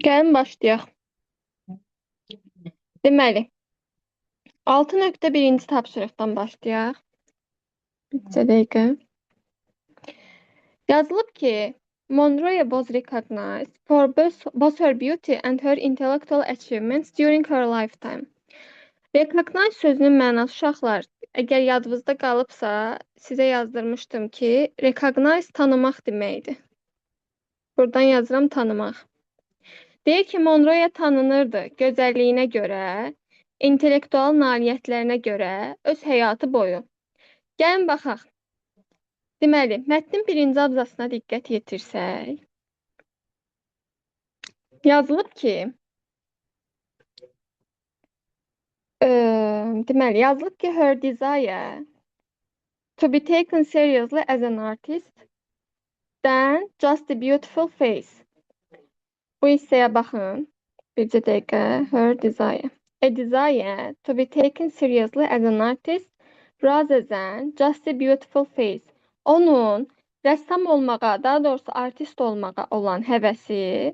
Gəlin başlayaq. Deməli, 6.1-ci tapşırıqdan başlayaq. Bir dəqiqə. Yazılıb ki, Monroe was recognized for both her beauty and her intellectual achievements during her lifetime. Recognize sözünün mənası uşaqlar, əgər yadınızda qalıbsa, sizə yazdırmışdım ki, recognize tanımaq deməkdir. Buradan yazıram tanımaq. Deyir ki, Monroe tanınırdı gözəlliyinə görə, intellektual nailiyyətlərinə görə öz həyatı boyu. Gəlin baxaq. Deməli, mətnin birinci abzasına diqqət yetirsək, yazılıb ki, her desire to be taken seriously as an artist than just a beautiful face. Bu hissəyə baxın. Bircə dəqiqə. Her desire. A desire to be taken seriously as an artist rather than just a beautiful face. Onun rəssam olmağa, daha doğrusu artist olmağa olan həvəsi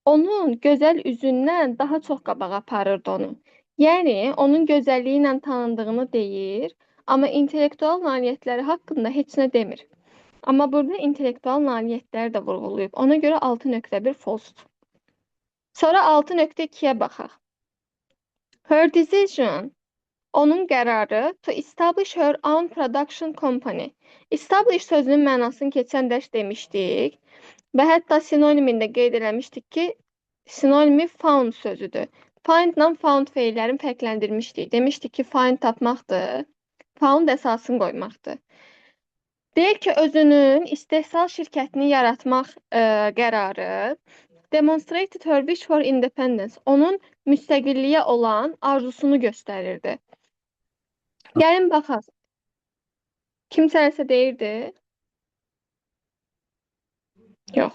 onun gözəl üzündən daha çox qabağa aparırdı onu. Yəni, onun gözəlliyi ilə tanındığını deyir, amma intellektual nailiyyətləri haqqında heç nə demir. Amma burada intellektual nailiyyətləri də vurğulayıb. Ona görə 6.1 false-dur. Sonra 6.2-yə baxaq. Her decision, onun qərarı to establish her own production company. Establish sözünün mənasını keçən dərs demişdik və hətta sinonimində qeyd eləmişdik ki, sinonimi found sözüdür. Findlə found feillərini fərqləndirmişdik. Demişdik ki, find tapmaqdır, found əsasını qoymaqdır. Deyir ki, özünün istehsal şirkətini yaratmaq qərarı demonstrated her wish for independence. Onun müstəqilliyə olan arzusunu göstərirdi. Gəlin baxaq. Kimsə nəsə deyirdi? Yox.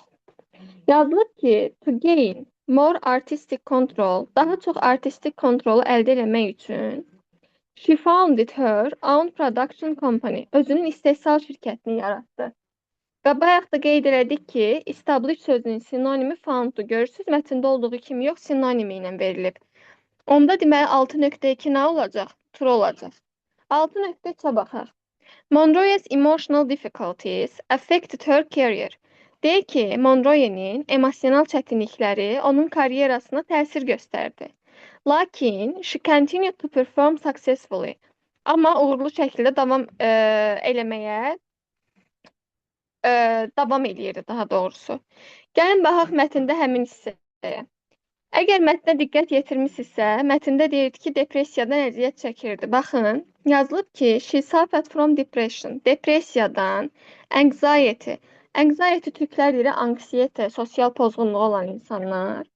Yazılıb ki, to gain more artistic control, daha çox artistik kontrolu əldə etmək üçün she founded her own production company, özünün istehsal şirkətini yaratdı. Və bayaq da qeyd elədik ki, establish sözünün sinonimi founddur. Görürsünüz, mətndə olduğu kimi yox, sinonimi ilə verilib. Onda deməli 6.2 nə olacaq? True olacaq. 6.3-ə baxaq. Monroe's emotional difficulties affected her career. Deyir ki, Monroe'nin emosional çətinlikləri onun karyerasına təsir göstərdi. Lakin, she continued to perform successfully. Amma uğurlu şəkildə davam eləyirdi daha doğrusu. Gəlin baxaq mətndə həmin hissəyə. Əgər mətnə diqqət yetirmisinizsə, mətndə deyirdi ki, depressiyadan əziyyət çəkirdi. Baxın, yazılıb ki, she suffered from depression. Depressiyadan, anxiety. Anxiety türklər deyir, anksiyete, sosial pozğunluğu olan insanlar.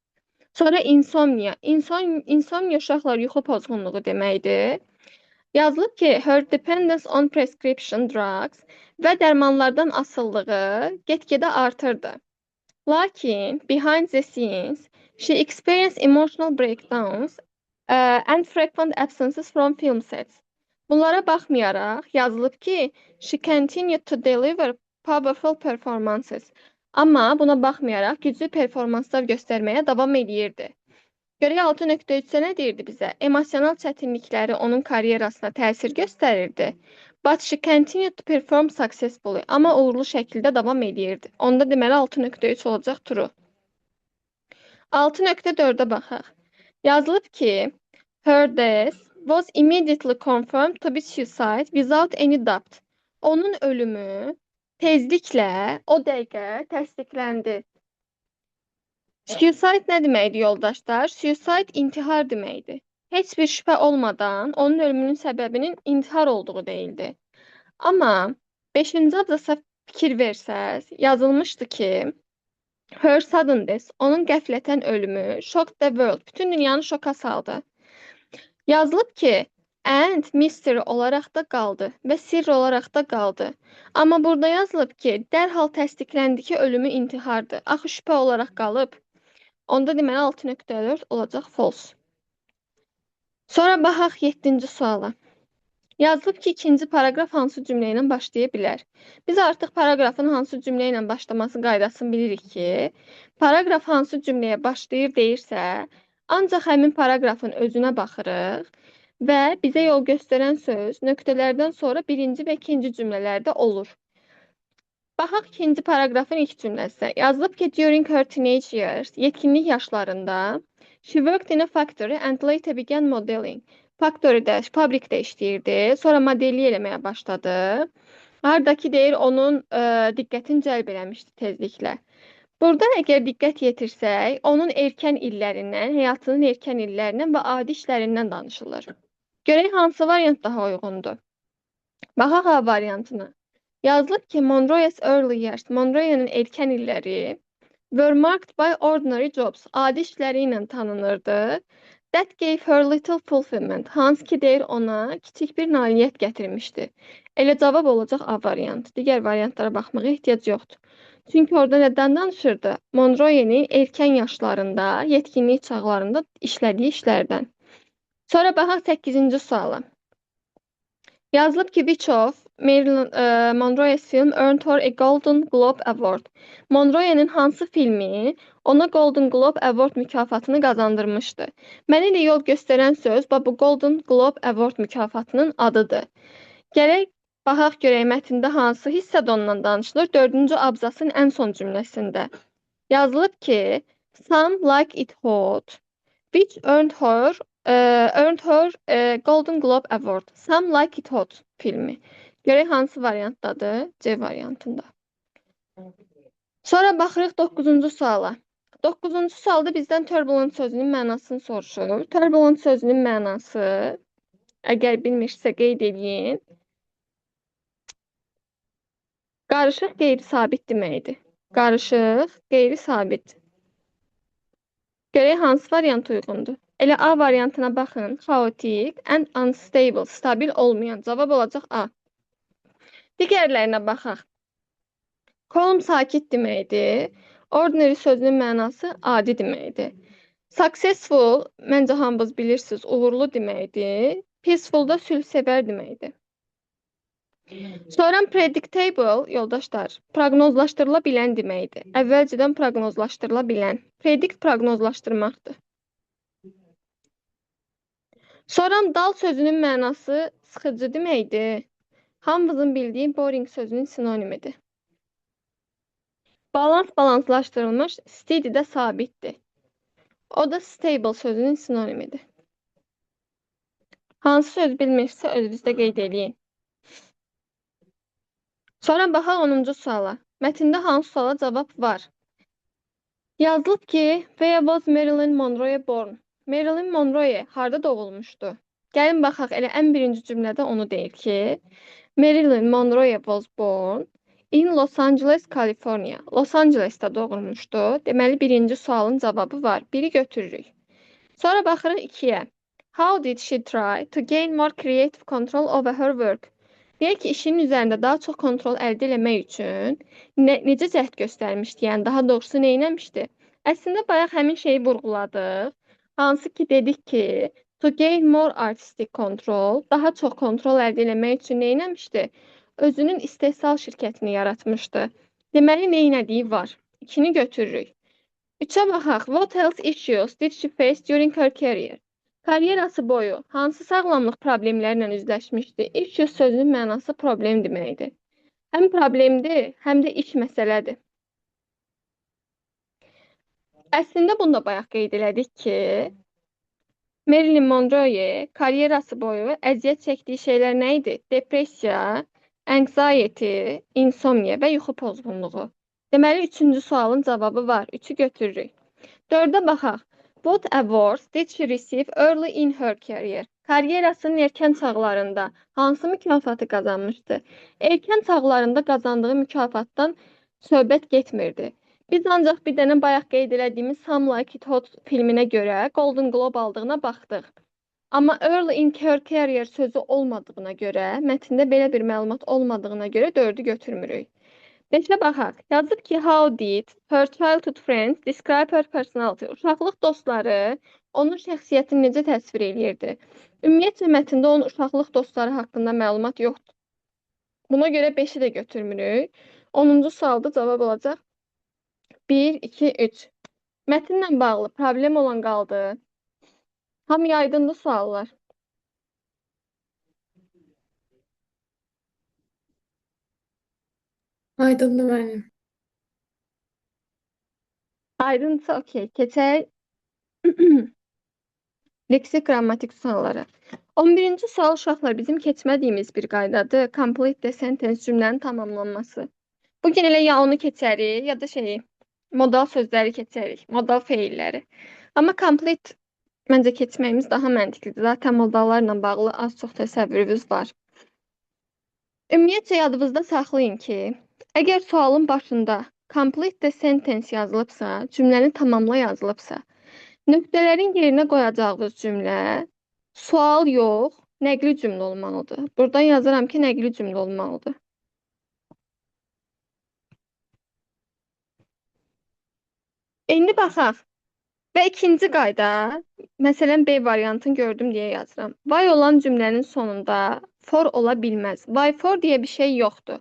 Sonra insomnia. Insomnia uşaqlar yuxu pozğunluğu deməkdir. Yazılıb ki, her dependence on prescription drugs və dərmanlardan asılılığı get-gedə artırdı. Lakin, behind the scenes, she experienced emotional breakdowns and frequent absences from film sets. Bunlara baxmayaraq, yazılıb ki, she continued to deliver powerful performances. Amma buna baxmayaraq, güclü performanslar göstərməyə davam edirdi. Görək 6.3 nə deyirdi bizə? Emosional çətinlikləri onun karyerasına təsir göstərirdi. But she continued to perform successfully. Amma uğurlu şəkildə davam edirdi. Onda deməli 6.3 olacaq true. 6.4-ə baxaq. Yazılıb ki, her death was immediately confirmed to be suicide without any doubt. Onun ölümü tezliklə o dəqiqə təsdiqləndi. Suicide nə deməkdir yoldaşlar? Suicide intihar deməkdir. Heç bir şübhə olmadan onun ölümünün səbəbinin intihar olduğu deyildi. Amma 5-ci abzasa fikir versəz, yazılmışdı ki, her sudden death, onun qəflətən ölümü, shocked the world, bütün dünyanı şoka saldı. Yazılıb ki, and mystery olaraq da qaldı və sirr olaraq da qaldı. Amma burada yazılıb ki, dərhal təsdiqləndi ki, ölümü intihardır. Axı şübhə olaraq qalıb. Onda deməli 6.4 olacaq false. Sonra baxaq 7-ci suala. Yazılıb ki, ikinci paraqraf hansı cümlə ilə başlaya bilər? Biz artıq paraqrafın hansı cümlə ilə başlaması qaydasını bilirik ki, paraqraf hansı cümləyə başlayır deyirsə, ancaq həmin paraqrafın özünə baxırıq və bizə yol göstərən söz nöqtələrdən sonra birinci və ikinci cümlələrdə olur. Baxaq ikinci paraqrafın ilk cümləsinə. Yazılıb ki, during her teenage years, yetkinlik yaşlarında, she worked in a factory and later began modeling. Faktoridə, fabrikdə işləyirdi, sonra modellik eləməyə başladı. Hardakı deyir, onun diqqətini cəlb eləmişdi tezliklə. Burada əgər diqqət yetirsək, onun erkən illərindən, həyatının erkən illərindən və adi işlərindən danışılır. Görək hansı variant daha uyğundur. Baxaq A variantına. Yazılıb ki, Monroe's early years, Monroe'nin erkən illəri were marked by ordinary jobs, adi işləri ilə tanınırdı. That gave her little fulfillment, hansı ki deyir ona kiçik bir nailiyyət gətirmişdi. Elə cavab olacaq A variantı. Digər variantlara baxmağa ehtiyac yoxdur. Çünki orada nədən danışırdı? Monroe'nin erkən yaşlarında, yetkinlik çağlarında işlədiyi işlərdən. Sonra baxaq 8-ci suala. Yazılıb ki, which of Marilyn Monroe's film earned her a Golden Globe Award? Monroe'nin hansı filmi ona Golden Globe Award mükafatını qazandırmışdı? Mənə elə yol göstərən söz bu Golden Globe Award mükafatının adıdır. Gərək baxaq görək mətndə hansı hissədə ondan danışılır? 4-cü abzasın ən son cümləsində. Yazılıb ki, some like it hot, which earned her Golden Globe Award. Some Like It Hot filmi. Görək hansı variantdadır? C variantında. Sonra baxırıq 9-cu suala. 9-cu sualda bizdən turbulent sözünün mənasını soruşur. Turbulent sözünün mənası, əgər bilmirsə qeyd edin, qarışıq, qeyri-sabit deməkdir. Qarışıq, qeyri-sabit. Görək hansı variant uyğundur? Elə A variantına baxın. Chaotic and unstable. Stabil olmayan. Cavab olacaq A. Digərlərinə baxaq. Calm sakit deməkdir. Ordinary sözünün mənası adi deməkdir. Successful, məncə hamınız bilirsiniz, uğurlu deməkdir. Peaceful da sülhsevər deməkdir. Sonra predictable, yoldaşlar, proqnozlaşdırıla bilən deməkdir. Əvvəlcədən proqnozlaşdırıla bilən. Predict proqnozlaşdırmaqdır. Sonra dal sözünün mənası sıxıcı deməkdir. Hamımızın bildiyi boring sözünün sinonimidir. Balanslaşdırılmış, steady də sabitdir. O da stable sözünün sinonimidir. Hansı söz bilmirsə özünüzdə qeyd edin. Sonra baxaq 10-cu suala. Mətndə hansı suala cavab var? Yazılıb ki, where was Marilyn Monroe born? Marilyn Monroe harda doğulmuşdu? Gəlin baxaq, elə ən birinci cümlədə onu deyir ki, Marilyn Monroe was born in Los Angeles, California. Los Angeles'ta doğulmuşdu. Deməli, birinci sualın cavabı var. Biri götürürük. Sonra baxırıq 2-yə. How did she try to gain more creative control over her work? Deyək ki, işinin üzərində daha çox kontrol əldə etmək üçün necə cəhd göstərmişdi? Yəni, daha doğrusu nə etmişdi? Əslində, bayaq həmin şeyi vurğuladıq. Hansı ki, dedik ki, to gain more artistic control, daha çox kontrol əldə etmək üçün nə etmişdi? Özünün istehsal şirkətini yaratmışdı. Deməli, nə etdiyi var. 2-ni götürürük. 3-ə baxaq. What else issues did she face during her career? Karyerası boyu hansı sağlamlıq problemlərlə üzləşmişdi? Issues sözünün mənası problem deməkdir. Həm problemdir, həm də iş məsələdir. Əslində, bunu da bayaq qeyd elədik ki, Marilyn Monroe karyerası boyu əziyyət çəkdiyi şeylər nə idi? Depressiya, anxiety, insomnia və yuxu pozğunluğu. Deməli, 3-cü sualın cavabı var. 3-ü götürürük. 4-ə baxaq. What awards did she receive early in her career? Karyerasının erkən çağlarında hansı mükafatı qazanmışdı? Erkən çağlarında qazandığı mükafatdan söhbət getmirdi. Biz ancaq bir dənə bayaq qeyd elədiyimiz Some Like It Hot filminə görə Golden Globe aldığına baxdıq. Amma early in her career sözü olmadığına görə, mətndə belə bir məlumat olmadığına görə 4-ü götürmürük. 5-ə baxaq. Yazıb ki, how did her childhood friends describe her personality? Uşaqlıq dostları onun şəxsiyyətini necə təsvir edirdi? Ümumiyyətlə mətndə onun uşaqlıq dostları haqqında məlumat yoxdur. Buna görə 5-i də götürmürük. 10-cu sualda cavab olacaq 1, 2, 3. Mətnlə bağlı problem olan qaldı. Hamıya aydındır suallar. Aydındır müəllim. Aydınsa okey. Keçək leksik qrammatik suallara. 11-ci sual uşaqlar bizim keçmədiyimiz bir qaydadır. Complete the sentence cümlənin tamamlanması. Bugün elə ya onu keçərik, ya da modal sözləri keçərik, modal feilləri. Amma complete məncə keçməyimiz daha məntiqlidir. Zaten modallarla bağlı az çox təsəvvürünüz var. Ümumiyyətcə yadınızda saxlayın ki, əgər sualın başında complete the sentence yazılıbsa, cümləni tamamla yazılıbsa, nöqtələrin yerinə qoyacağınız cümlə sual yox, nəqli cümlə olmalıdır. Buradan yazıram ki, nəqli cümlə olmalıdır. İndi baxaq. Və ikinci qayda, məsələn, B variantını gördüm deyə yazıram. Why olan cümlənin sonunda for ola bilməz. Why for deyə bir şey yoxdur.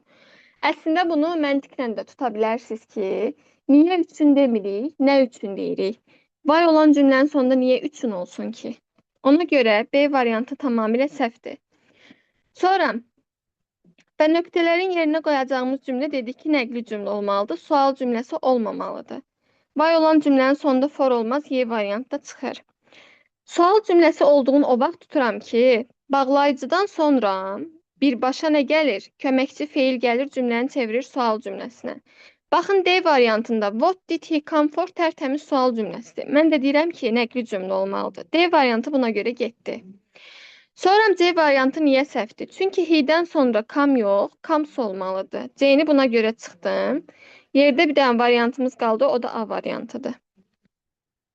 Əslində bunu məntiqlə də tuta bilərsiniz ki, niyə üçün demirik, nə üçün deyirik. Why olan cümlənin sonunda niyə üçün olsun ki? Ona görə B variantı tamamilə səhvdir. Sonra və nöqtələrin yerinə qoyacağımız cümlə dedik ki, nəqli cümlə olmalıdır, sual cümləsi olmamalıdır. Why olan cümlənin sonunda for olmaz, Y variantı da çıxır. Sual cümləsi olduğunu o vaxt tuturam ki, bağlayıcıdan sonra birbaşa nə gəlir? Köməkçi feil gəlir, cümləni çevirir sual cümləsinə. Baxın, D variantında what did he come for tərtəmiz sual cümləsidir. Mən də deyirəm ki, nəqli cümlə olmalıdır. D variantı buna görə getdi. Sonra C variantı niyə səhvdir? Çünki he-dən sonra come yox, comes olmalıdır. C-ni buna görə çıxdım. Yerdə bir dənə variantımız qaldı, o da A variantıdır.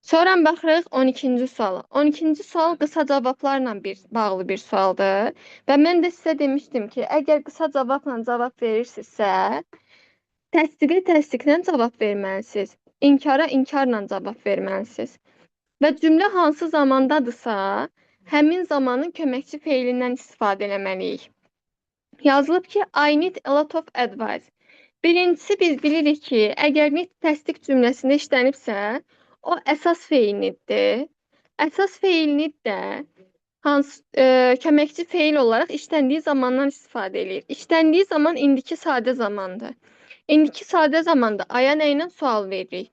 Sonra baxırıq 12-ci suala. 12-ci sual qısa cavablarla bağlı bir sualdır. Və mən də sizə demişdim ki, əgər qısa cavabla cavab verirsinizsə, təsdiqə təsdiqlə cavab verməlisiniz. İnkara inkarla cavab verməlisiniz. Və cümlə hansı zamandadırsa, həmin zamanın köməkçi feilindən istifadə eləməliyik. Yazılıb ki, I need a lot of advice. Birincisi biz bilirik ki, əgər need təsdiq cümləsində işlənibsə, o əsas feillidir. Əsas feilli də köməkçi feil olaraq işləndiyi zamandan istifadə edir. İşləndiyi zaman indiki sadə zamandır. İndiki sadə zamanda aya nə ilə sual veririk?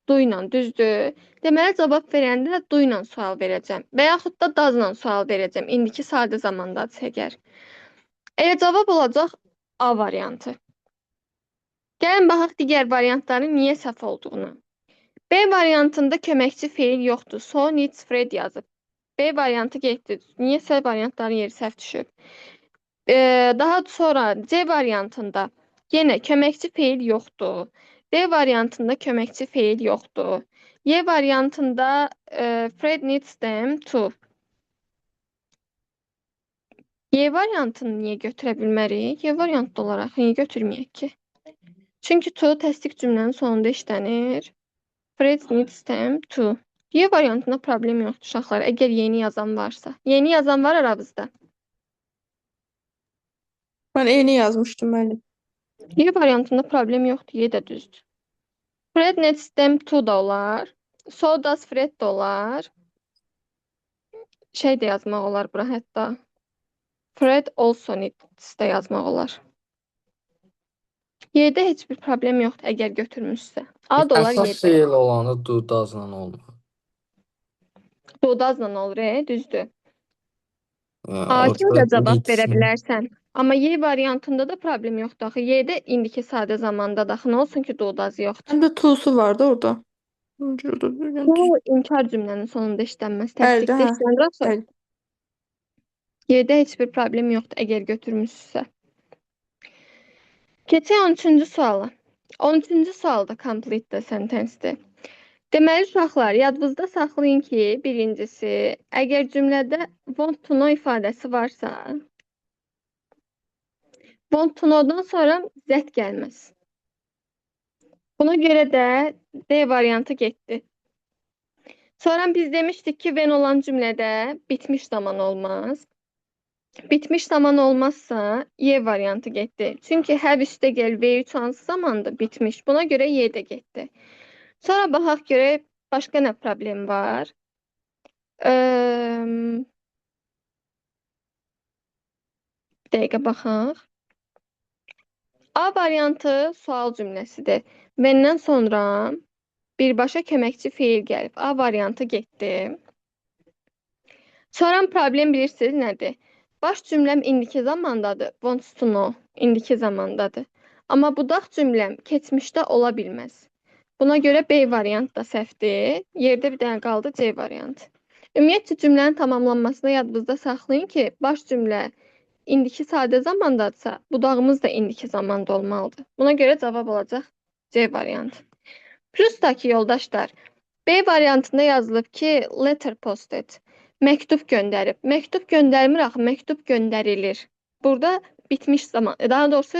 Do ilə, düzdür. Deməli, cavab verəndə də do ilə sual verəcəm. Və yaxud da doesla sual verəcəm. İndiki sadə zamandadır əgər. Cavab olacaq A variantı. Gəlin baxaq digər variantların niyə səhv olduğunu. B variantında köməkçi feil yoxdur. So needs Fred yazıb. B variantı getdi. Niyəsə variantların yeri səhv düşüb. Daha sonra C variantında yenə köməkçi feil yoxdur. D variantında köməkçi feil yoxdur. Y variantında Fred needs them to. Y variantını niyə götürə bilmərik? Y variantda olaraq niyə götürməyək ki? Çünki to təsdiq cümlənin sonunda işlənir. Fred needs them to. Y variantında problem yoxdur uşaqlar, əgər yeni yazan varsa. Yeni yazan var aramızda. Mən eyni yazmışdım müəllim. Y variantında problem yoxdur, Y də düzdür. Fred needs them to da olar. So does Fred da olar. Şey də yazmaq olar bura hətta. Fred also needs də yazmaq olar. Y-də heç bir problem yoxdur, əgər götürmüşsə. A da olar, Y Əsas də. feil olanı do doesn't olmur. Do doesn't olur, düzdür. O A-ki də cavab verə needs-ni. bilərsən. Amma Y variantında da problem yoxdur. Axı Y-də indiki sadə zamanda da nə olsun ki, do does yoxdur. Həm də to'su vardı orada. Bu inkar cümlənin sonunda işlənməz. Bəli, Təsdiqdə hə. işlənir axı. Bəli. Y-də heç bir problem yoxdur, əgər götürmüşsünüzsə. Keçək 13-cü suala. 13-cü sualda complete the sentence-dir. Deməli, uşaqlar, yadınızda saxlayın ki, birincisi, əgər cümlədə want to know ifadəsi varsa, want to know-dan sonra Z gəlməz. Buna görə də D variantı getdi. Sonra biz demiştik ki when olan cümlədə bitmiş zaman olmaz. Bitmiş zaman olmazsa Y variantı getdi. Çünki have üstə gəl V3 hansı zamanda bitmiş. Buna görə Y də getdi. Sonra baxaq görək başqa nə problem var. Bir dəqiqə baxaq. A variantı sual cümləsidir. Vəndən sonra birbaşa köməkçi feil gəlib. A variantı getdi. Sonra problem bilirsiniz nədir? Baş cümləm indiki zamandadır. Wants to know indiki zamandadır. Amma budaq cümləm keçmişdə ola bilməz. Buna görə B variant da səhvdir. Yerdə bir dənə qaldı C variantı. Ümumiyyətcə cümlənin tamamlanmasını yadınızda saxlayın ki, baş cümlə indiki sadə zamandadırsa, budağımız da indiki zamanda olmalıdır. Buna görə cavab olacaq C variantı. Plusdakı yoldaşlar, B variantında yazılıb ki, letter posted, məktub göndərib. Məktub göndərmir axı, məktub göndərilir. Burada bitmiş zaman, daha doğrusu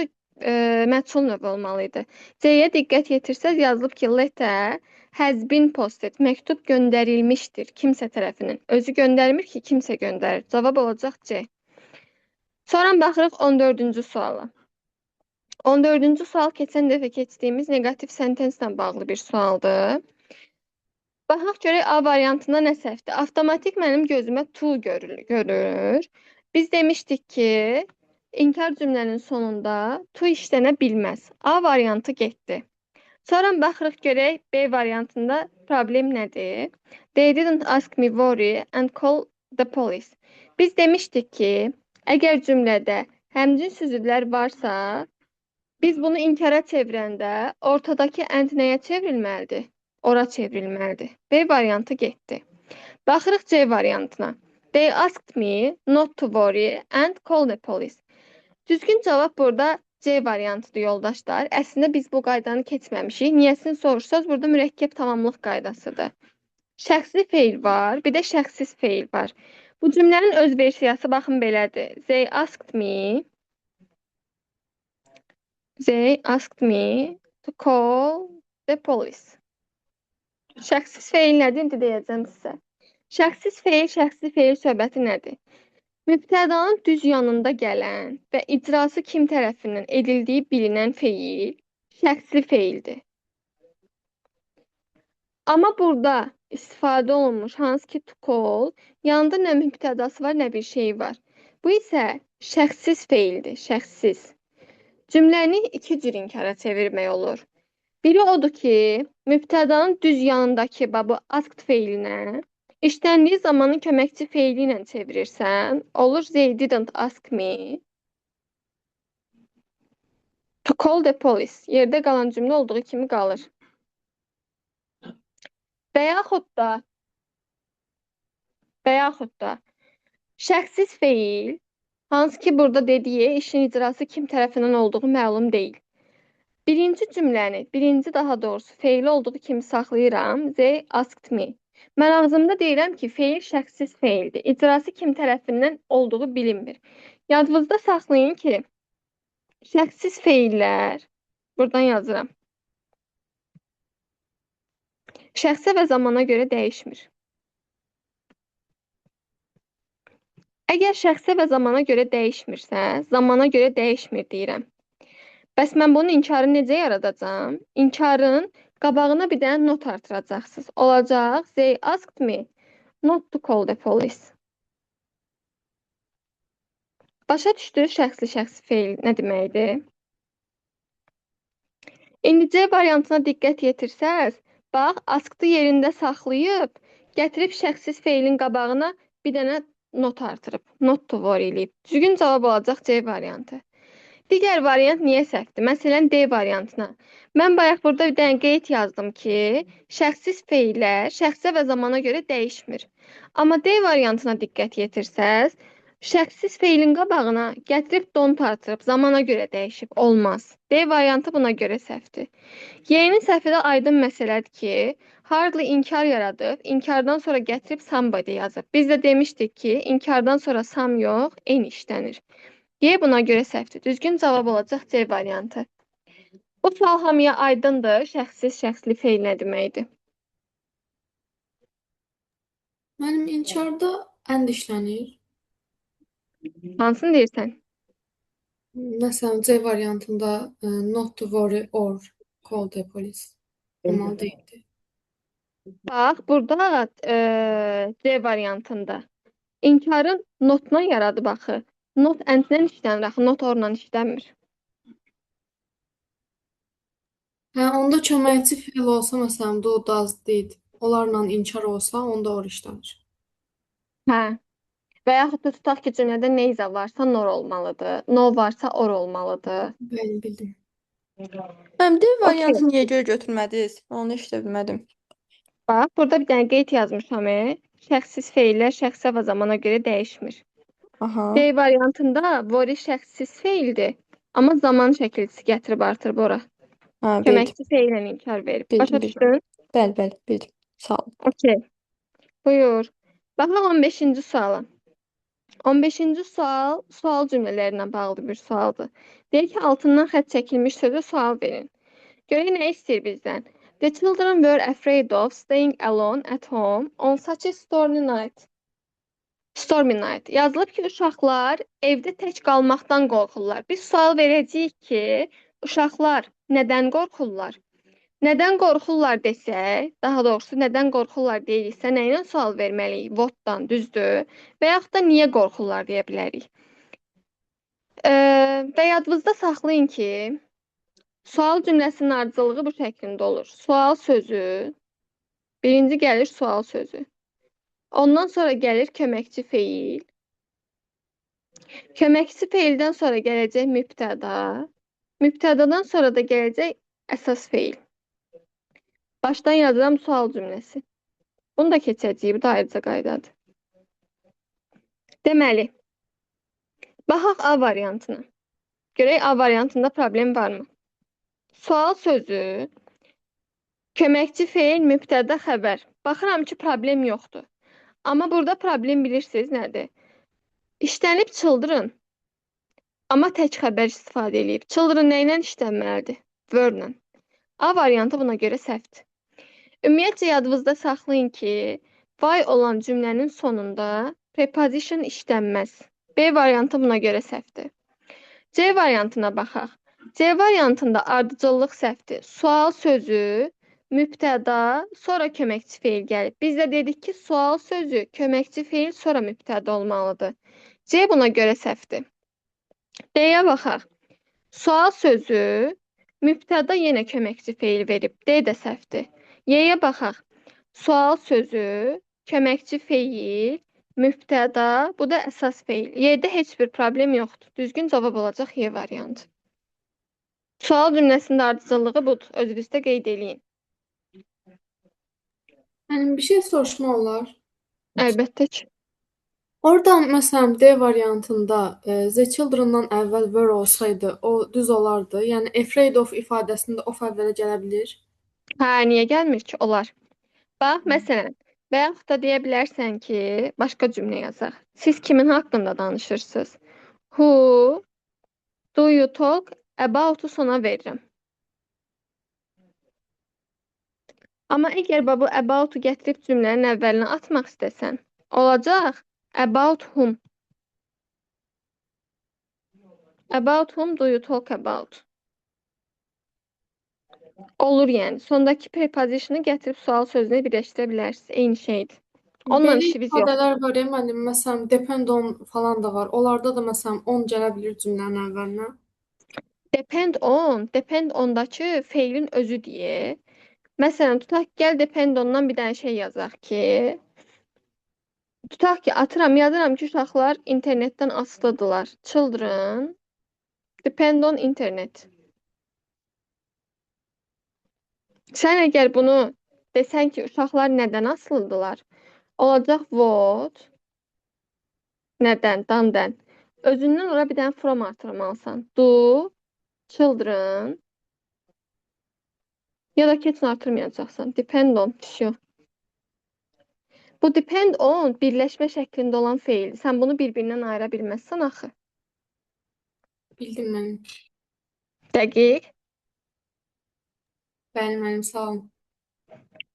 məchul növ olmalıydı. C-yə diqqət yetirsəz yazılıb ki, letter has been posted, məktub göndərilmişdir kimsə tərəfindən. Özü göndərmir ki, kimsə göndərir. Cavab olacaq C. Sonra baxırıq 14-cü suala. 14-cü sual keçən dəfə keçdiyimiz negativ sentenslə bağlı bir sualdır. Baxaq görək A variantında nə səhvdir. Avtomatik mənim gözümə to görür. Biz demişdik ki, inkar cümlənin sonunda to işlənə bilməz. A variantı getdi. Sonra baxırıq görək B variantında problem nədir? They didn't ask me worry and call the police. Biz demişdik ki, əgər cümlədə həmcins sözcüklər varsa, biz bunu inkara çevirəndə ortadakı and nəyə çevrilməlidir? Ora çevrilməlidir. B variantı getdi. Baxırıq C variantına. They asked me not to worry and call the police. Düzgün cavab burada C variantıdır yoldaşlar. Əslində biz bu qaydanı keçməmişik. Niyəsini soruşsaz burada mürəkkəb tamamlıq qaydasıdır. Şəxsi feil var, bir də şəxsiz feil var. Bu cümlənin öz versiyası baxın belədir. They asked me to call the police. Şəxsiz feil nədir? İndi deyəcəm sizə. Şəxsiz feil, şəxsi feil söhbəti nədir? Mübtədanın düz yanında gələn və icrası kim tərəfindən edildiyi bilinən feil şəxsi feildir. Amma burada istifadə olunmuş hansı ki to call, yanında nə mübtədası var, nə bir şey var. Bu isə şəxsiz feildir, şəxsiz. Cümləni iki cür inkara çevirmək olur. Biri odur ki, mübtədanın düz yanındakı bu asked feilinə işləndiyi zamanın köməkçi feili ilə çevirirsən, olur they didn't ask me to call the police. Yerdə qalan cümlə olduğu kimi qalır. Və yaxud da şəxsiz feil, hansı ki burada dediyi işin icrası kim tərəfindən olduğu məlum deyil. Birinci daha doğrusu feili olduğu kimi saxlayıram. They asked me. Mən ağzımda deyirəm ki, feil şəxsiz feildir. İcrası kim tərəfindən olduğu bilinmir. Yadınızda saxlayın ki, şəxsiz feillər, buradan yazıram, şəxsə və zamana görə dəyişmir. Əgər şəxsə və zamana görə dəyişmirsə, zamana görə dəyişmir deyirəm. Bəs mən bunun inkarını necə yaradacağım? İnkarın qabağına bir dənə not artıracaqsınız. Olacaq, they asked me not to call the police. Başa düşdünüz şəxsi feil nə deməkdir? İndi C variantına diqqət yetirsəz, bax, asked yerində saxlayıb, gətirib şəxsiz feilin qabağına bir dənə not artırıb, not to worry eləyib. Düzgün cavab olacaq C variantı. Digər variant niyə səhvdir? Məsələn, D variantına. Mən bayaq burada bir dənə qeyd yazdım ki, şəxsiz feillər şəxsə və zamana görə dəyişmir. Amma D variantına diqqət yetirsəz, şəxsiz feilin qabağına gətirib don't artırıb zamana görə dəyişib. Olmaz. D variantı buna görə səhvdir. Y-nin səhvi də aydın məsələdir ki, hardly inkar yaradıb, inkardan sonra gətirib somebody yazıb. Biz də demişdik ki, inkardan sonra some yox, en işlənir. Y buna görə səhvdir. Düzgün cavab olacaq C variantı. Bu sual hamıya aydındır. Şəxsiz, şəxsli feil nə deməkdir? Mənim inkarda and işlənir. Hansını deyirsən? Məsələn, C variantında not to worry or call the police. Olmalı deyildi. Bax, burada C variantında inkarın notla yaradıb axı. Not and-lə işlənir axı, not or-la işləmir. Hə, onda köməkçi feil olsa, məsələn, do, does, did, onlarla inkar olsa, onda or işlənir. Hə. Və yaxud da tutaq ki, cümlədə neither varsa nor olmalıdır. No varsa or olmalıdır. Bəli, bildim. Həm D Okey. variantını niyə görə götürmədiniz? Onu işlə bilmədim. Bax, burada bir dənə qeyd yazmışam. Şəxssiz feillər şəxsə və zamana görə dəyişmir. Aha. D variantında worry şəxssiz feildir. Amma zaman şəkilçisi gətirib artırıb ora. Ha, bildim. Köməkçi feillə inkar verib. Bildim, Başa bildim. düşdün? Bəli, bəli, bildim. Sağ ol. Okey. Buyur. Baxaq 15-ci suala. 15-ci sual cümlələrlə bağlı bir sualdır. Deyir ki, altından xətt çəkilmiş sözə sual verin. Görək nə istəyir bizdən? The children were afraid of staying alone at home on such a stormy night. Stormy night. Yazılıb ki, uşaqlar evdə tək qalmaqdan qorxurlar. Biz sual verəcəyik ki, uşaqlar nədən qorxurlar? Nədən qorxurlar desək, daha doğrusu nədən qorxurlar deyiriksə, nə ilə sual verməliyik? What-dan, düzdür? Və yaxud da niyə qorxurlar deyə bilərik. Və yadınızda saxlayın ki, sual cümləsinin ardıcıllığı bu şəklində olur. Sual sözü, birinci gəlir sual sözü. Ondan sonra gəlir köməkçi feil. Köməkçi feildən sonra gələcək mübtəda. Mübtədadan sonra da gələcək əsas feil. Başdan yazıram sual cümləsi. Bunu da keçəcəyik, bu da ayrıca qaydadır. Deməli, baxaq A variantına. Görək A variantında problem varmı? Sual sözü, köməkçi feil, mübtəda, xəbər. Baxıram ki, problem yoxdur. Amma burada problem bilirsiniz nədir? İşlənib children. Amma tək xəbər istifadə edib. Children nə ilə işlənməlidir? Were-lə. A variantı buna görə səhvdir. Ümumiyyətcə yadınızda saxlayın ki, why olan cümlənin sonunda preposition işlənməz. B variantı buna görə səhvdir. C variantına baxaq. C variantında ardıcıllıq səhvdir. Sual sözü, mübtəda, sonra köməkçi feil gəlib. Biz də dedik ki, sual sözü, köməkçi feil, sonra mübtəda olmalıdır. C buna görə səhvdir. D-yə baxaq. Sual sözü, mübtəda yenə köməkçi feil verib. D də səhvdir. Y-yə baxaq. Sual sözü, köməkçi feil, mübtəda, bu da əsas feil. Y-də heç bir problem yoxdur. Düzgün cavab olacaq Y variantı. Sual cümləsində ardıcıllığı budur. Özünüzdə qeyd eləyin. Yəni, bir şey soruşmaq olar. Əlbəttə ki. Oradan, məsələn, D variantında the children-dan əvvəl were olsaydı, o düz olardı. Yəni, afraid of ifadəsində of əvvələ gələ bilir. Hə, niyə gəlmir ki? Olar. Bax, məsələn, və yaxud da deyə bilərsən ki, başqa cümlə yazaq. Siz kimin haqqında danışırsınız? Who do you talk about-u sona verirəm. Amma əgər bu about-u gətirib cümlənin əvvəlinə atmaq istəsən, olacaq about whom. About whom do you talk about? Olur yəni. Sondakı prepositionu gətirib sual sözünü birləşdirə bilərsiniz. Eyni şeydir. Onunla Belə işimiz yox. ifadələr var, müəllim. Məsələn, depend on falan da var. Onlarda da məsələn on gələ bilir cümlənin əvvəlinə. Depend ondakı feilin özüdür. Məsələn, tutaq ki, gəl depend ondan bir dənə şey yazaq ki, tutaq ki, yazıram ki, uşaqlar internetdən asılıdırlar. Children depend on internet. Sən əgər bunu desən ki, uşaqlar nədən asılıdırlar? Olacaq what? Nədən? Dandan. Özündən ora bir dənə from artırmalısan. Do, children. Ya da keçin artırmayacaqsan. Depend on. Bu depend on birləşmə şəklində olan feildir. Sən bunu bir-birindən ayıra bilməzsən axı. Bildim mən. Dəqiq. Bəli, müəllim, sağ olun.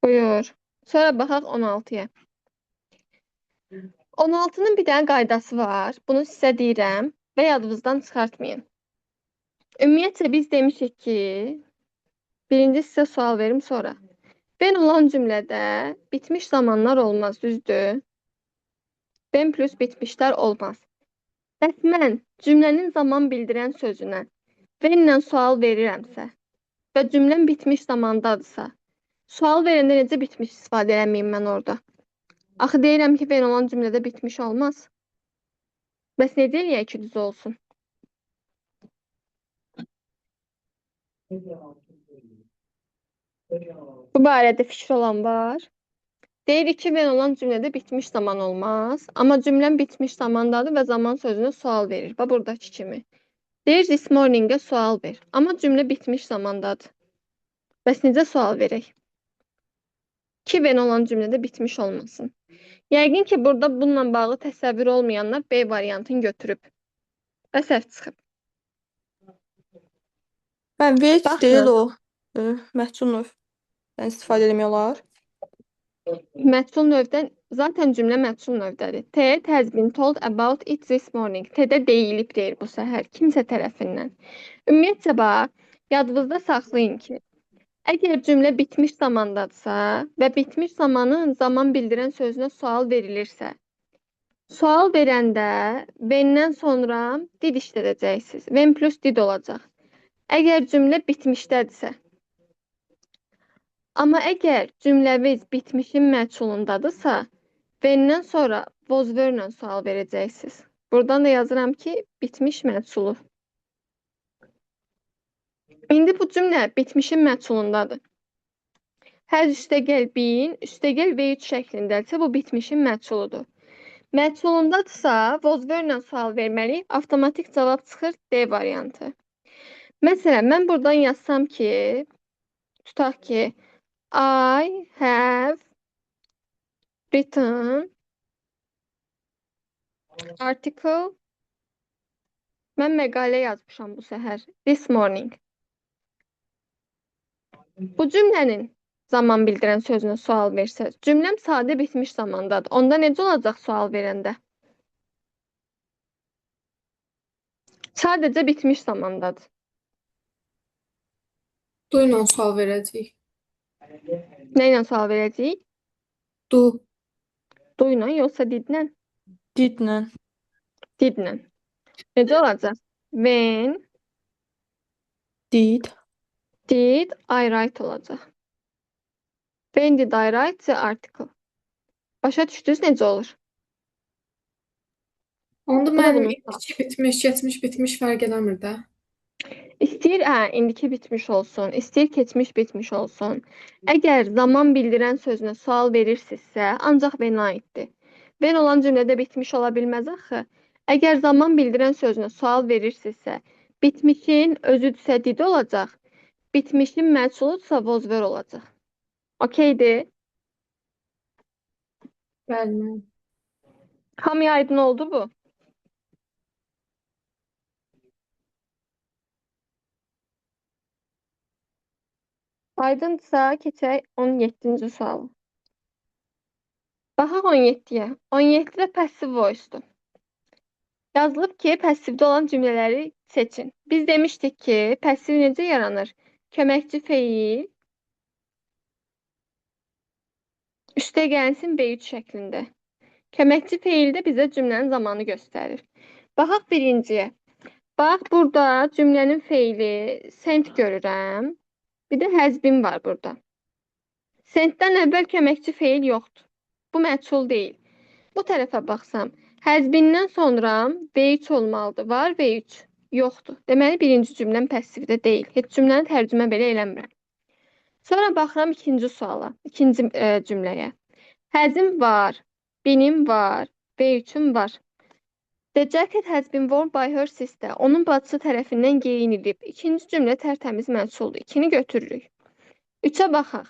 Buyur. Sonra baxaq 16-ya. 16-nın bir dənə qaydası var. Bunu sizə deyirəm və yadınızdan çıxartmayın. Ümumiyyətcə biz demişik ki, birinci sizə sual verim sonra. Ben olan cümlədə bitmiş zamanlar olmaz, düzdür? Ben plus bitmişlər olmaz. Bəs mən cümlənin zaman bildirən sözünə venlə sual verirəmsə və cümləm bitmiş zamandadırsa, sual verəndə necə bitmiş istifadə eləməyim mən orada? Axı deyirəm ki, ben olan cümlədə bitmiş olmaz. Bəs necə eləyək ki, düz olsun? Bu barədə fikir olan var. Deyirik ki, ben olan cümlədə bitmiş zaman olmaz. Amma cümləm bitmiş zamandadır və zaman sözünə sual verir. Bax, buradakı kimi. Deyir, this morning-ə sual ver. Amma cümlə bitmiş zamandadır. Bəs necə sual verək? Ki, ben olan cümlədə bitmiş olmasın. Yəqin ki, burada bununla bağlı təsəvvür olmayanlar B variantını götürüb. Və səhv çıxıb. Mən which Baxın. deyil o. Məhsul növdən istifadə etmək olar. Məhsul növdən, zaten cümlə məhsul növdədir. Ted has been told about it this morning. Ted'ə deyilib deyir bu səhər, kimsə tərəfindən. Ümumiyyətcə bax, yadınızda saxlayın ki, əgər cümlə bitmiş zamandadırsa və bitmiş zamanın zaman bildirən sözünə sual verilirsə, sual verəndə venndən sonra did işlədəcəksiniz. Ven plus did olacaq. Əgər cümlə bitmişdədirsə. Amma əgər cümləviz bitmişin məhsulundadırsa, venndən sonra was were-lə sual verəcəksiniz. Buradan da yazıram ki, bitmiş məhsulu. İndi bu cümlə bitmişin məhsulundadır. Hər üstəgəl bin, üstəgəl V3 şəklindədirsə, bu bitmişin məhsuludur. Məhsulundadırsa, was were-lə sual verməliyik. Avtomatik cavab çıxır D variantı. Məsələn, mən buradan yazsam ki, tutaq ki, I have written article. Mən məqalə yazmışam bu səhər. This morning. Bu cümlənin zaman bildirən sözünə sual versəz, cümləm sadə bitmiş zamandadır. Onda necə olacaq sual verəndə? Sadəcə bitmiş zamandadır. Do ilə sual verəcəyik. Nə ilə sual verəcəyik? Do. Do ilə, yoxsa didlə? Didlə. Didlə. Necə olacaq? When Did. did I write olacaq. When did I write the article? Başa düşdünüz necə olur? Onda Bu da mənim bunun indiki bitmiş, keçmiş bitmiş fərq eləmir də. İstəyir indiki bitmiş olsun, istəyir keçmiş bitmiş olsun. Əgər zaman bildirən sözünə sual verirsinizsə, ancaq when aiddir. When olan cümlədə bitmiş ola bilməz axı. Əgər zaman bildirən sözünə sual verirsinizsə, bitmişin özüdürsə did olacaq, bitmişin məhsuludursa was were olacaq. Okeydir. Bəli. Hamıya aydın oldu bu? Aydınsa keçək 17-ci suala. Baxaq 17-yə. 17-də passive voice-dur. Yazılıb ki, passivdə olan cümlələri seçin. Biz demişdik ki, passiv necə yaranır? Köməkçi feil üstə gəlsin B3 şəklində. Köməkçi feil də bizə cümlənin zamanı göstərir. Baxaq birinciyə. Bax, burada cümlənin feili sent görürəm. Bir də has been var burada. Sentdən əvvəl köməkçi feil yoxdur. Bu məhsul deyil. Bu tərəfə baxsam, has been-dən sonra V3 olmalıdır. Var V3? Yoxdur. Deməli, birinci cümləm passivdə deyil. Heç cümləni tərcümə belə eləmirəm. Sonra baxıram ikinci suala, ikinci cümləyə. Has-im var, benim var, V3-üm var. The jacket has been worn by her sister. Onun bacısı tərəfindən geyinilib. İkinci cümlə tərtəmiz məhsuldur. İkini götürürük. 3-ə baxaq.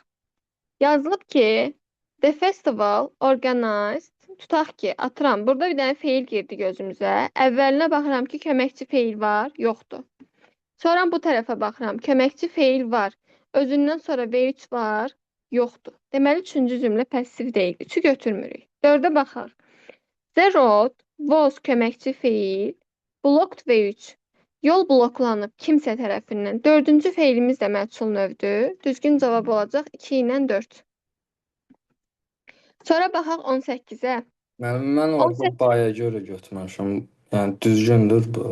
Yazılıb ki, the festival organized, tutaq ki, atıram, burada bir dənə feil girdi gözümüzə. Əvvəlinə baxıram ki, köməkçi feil var, yoxdur. Sonra bu tərəfə baxıram, köməkçi feil var, özündən sonra V3 var, yoxdur. Deməli, üçüncü cümlə passiv deyil, 3-ü götürmürük. 4-ə baxaq. The road was köməkçi feil. Blocked V3. Yol bloklanıb kimsə tərəfindən. Dördüncü feilimiz də məchul növdür. Düzgün cavab olacaq 2 ilə 4. Sonra baxaq 18-ə. Mən orada 18 baya görə götürməmişəm. Yəni düzgündür bu.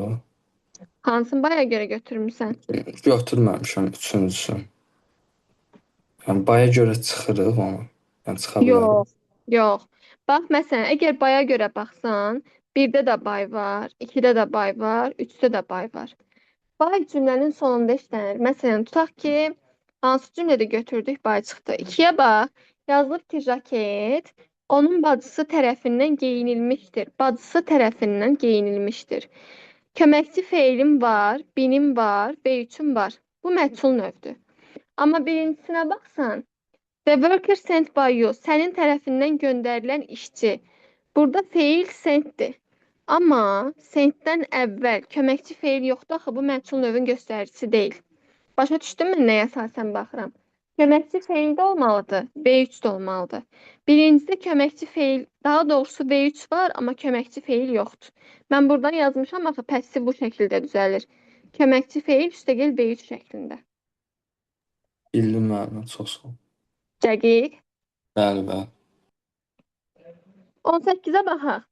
hansını baya görə götürmüsən? Götürməmişəm üçüncüsü. Yəni baya görə çıxırıq onu. Yəni çıxa bilərik. Yox, yox. Bax, məsələn, əgər baya görə baxsan, 1-də də bay var, 2-də də bay var, 3-də də bay var. Bay cümlənin sonunda işlənir. Məsələn, tutaq ki, hansı cümlədə götürdük, bay çıxdı. 2-yə bax, yazılıb ki, jaket onun bacısı tərəfindən geyinilmişdir. Bacısı tərəfindən geyinilmişdir. Köməkçi feilim var, binim var, B3-üm var. Bu məchul növdür. Amma birincisinə baxsan, the worker sent by you, sənin tərəfindən göndərilən işçi. Burada feil sentdir. Amma sentdən əvvəl köməkçi feil yoxdur, axı bu məchul növün göstəricisi deyil. Başa düşdün mü nəyə əsasən baxıram? Köməkçi feil də olmalıdır, V3 də olmalıdır. Birincidə köməkçi feil, daha doğrusu V3 var, amma köməkçi feil yoxdur. Mən buradan yazmışam, axı passiv bu şəkildə düzəlir. Köməkçi feil üstəgəl V3 şəklində. Bildim müəllimə, çox sağ ol. Dəqiq. Bəli, bəli. 18-ə baxaq.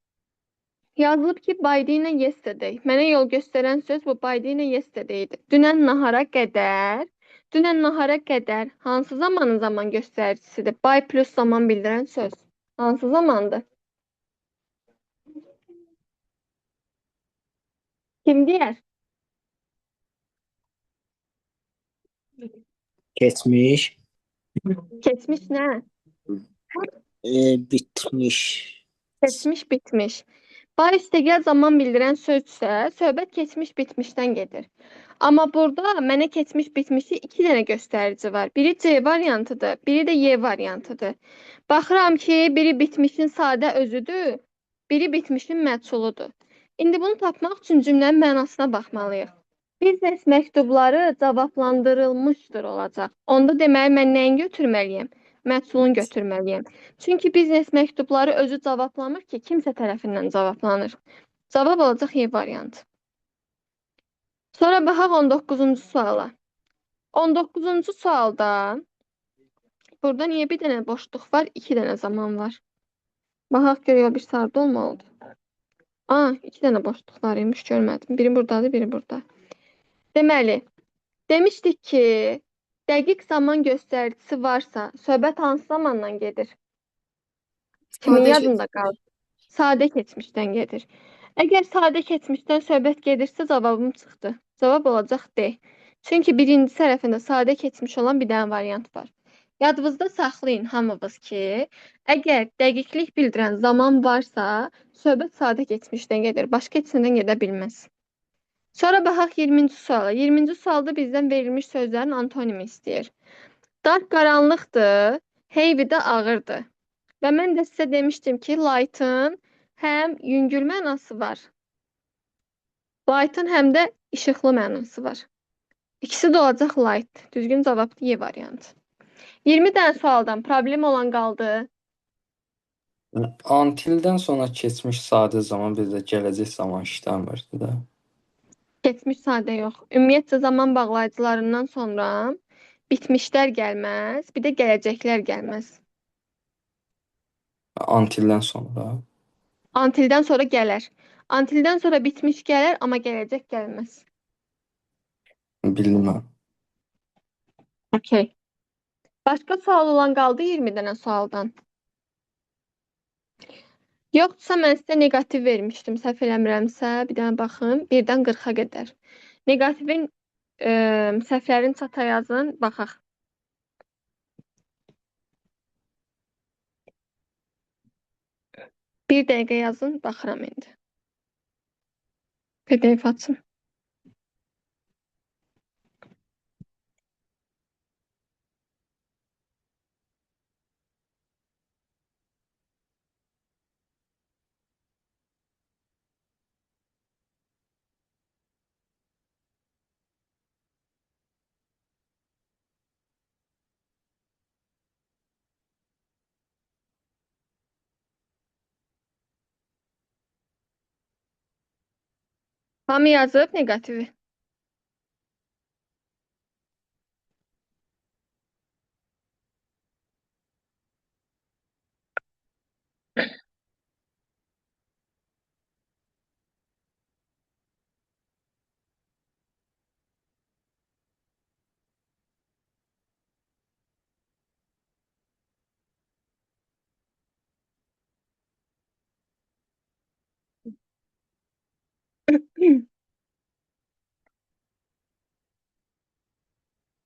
Yazılıb ki, by dinə yesterday. Mənə yol göstərən söz bu by dinə yesterdaydir. Dünən nahara qədər. Dünən nahara qədər hansı zamanın zaman göstəricisidir? By plus zaman bildirən söz. Hansı zamandır? Kim deyər? Keçmiş, Keçmiş nə? bitmiş. Keçmiş, bitmiş. By üstəgəl zaman bildirən sözsə, söhbət keçmiş, bitmişdən gedir. Amma burada mənə keçmiş, bitmişi 2 dənə göstərici var. Biri C variantıdır, biri də Y variantıdır. Baxıram ki, biri bitmişin sadə özüdür, biri bitmişin məchuludur. İndi bunu tapmaq üçün cümlənin mənasına baxmalıyıq. Biznes məktubları cavablandırılmışdır olacaq. Onda deməli mən nəyin götürməliyəm? Məchulun götürməliyəm. Çünki biznes məktubları özü cavablamır ki, kimsə tərəfindən cavablanır. Cavab olacaq Y variantı. Sonra baxaq 19-cu suala. 19-cu sualda burada niyə bir dənə boşluq var, 2 dənə zaman var? Baxaq görək, bir sarıda olmalıdır. 2 dənə boşluq var imiş, görmədim. Biri buradadır, biri burada. Deməli, demişdik ki, dəqiq zaman göstəricisi varsa, söhbət hansı zamandan gedir? Kimin Sadə yadında qalır? Sadə keçmişdən gedir. Əgər sadə keçmişdən söhbət gedirsə, cavabım çıxdı. Cavab olacaq D. Çünki birinci tərəfində sadə keçmiş olan bir dənə variant var. Yadınızda saxlayın hamınız ki, əgər dəqiqlik bildirən zaman varsa, söhbət sadə keçmişdən gedir. Başqa içindən gedə bilməz. Sonra baxaq 20-ci suala. 20-ci sualda bizdən verilmiş sözlərin antonimi istəyir. Dark qaranlıqdır, heavy də ağırdır. Və mən də sizə demişdim ki, light'ın həm yüngül mənası var. Light'ın həm də işıqlı mənası var. İkisi də olacaq light. Düzgün cavab Y variantı. 20 dənə sualdan problem olan qaldı. Until-dən sonra keçmiş sadə zaman, bir də gələcək zaman işləmirdi də. Keçmiş sadə yox. Ümumiyyətcə zaman bağlayıcılarından sonra bitmişlər gəlməz, bir də gələcəklər gəlməz. Until-dən sonra. Until-dən sonra gələr. Until-dən sonra bitmiş gələr, amma gələcək gəlməz. Bildim mən. Okay. Başqa sual olan qaldı 20 dənə sualdan. Yoxdursa mən sizə negativ vermişdim, səhv eləmirəmsə, bir dənə baxın, 1-dən 40-a qədər. Negativin səhvlərini çata yazın, baxaq. Bir dəqiqə yazın, baxıram indi. PDF açın. Hamı yazıb negativi.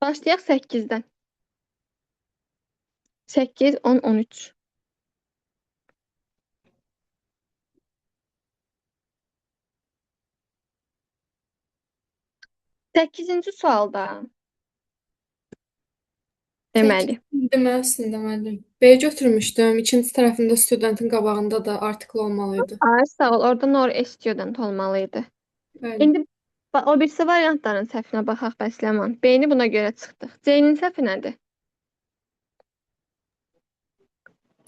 Başlayaq 8-dən. 8, 10, 13. 8-ci sualda deməli. Deməlisin, deməli. B götürmüşdüm. İkinci tərəfində studentin qabağında da artikel olmalıydı. Ay, sağ ol. Orada nor student olmalıydı. Bəli. İndi o birisi variantların səhvinə baxaq bəsləman. B-ni buna görə çıxdıq. C-nin səhvi nədir?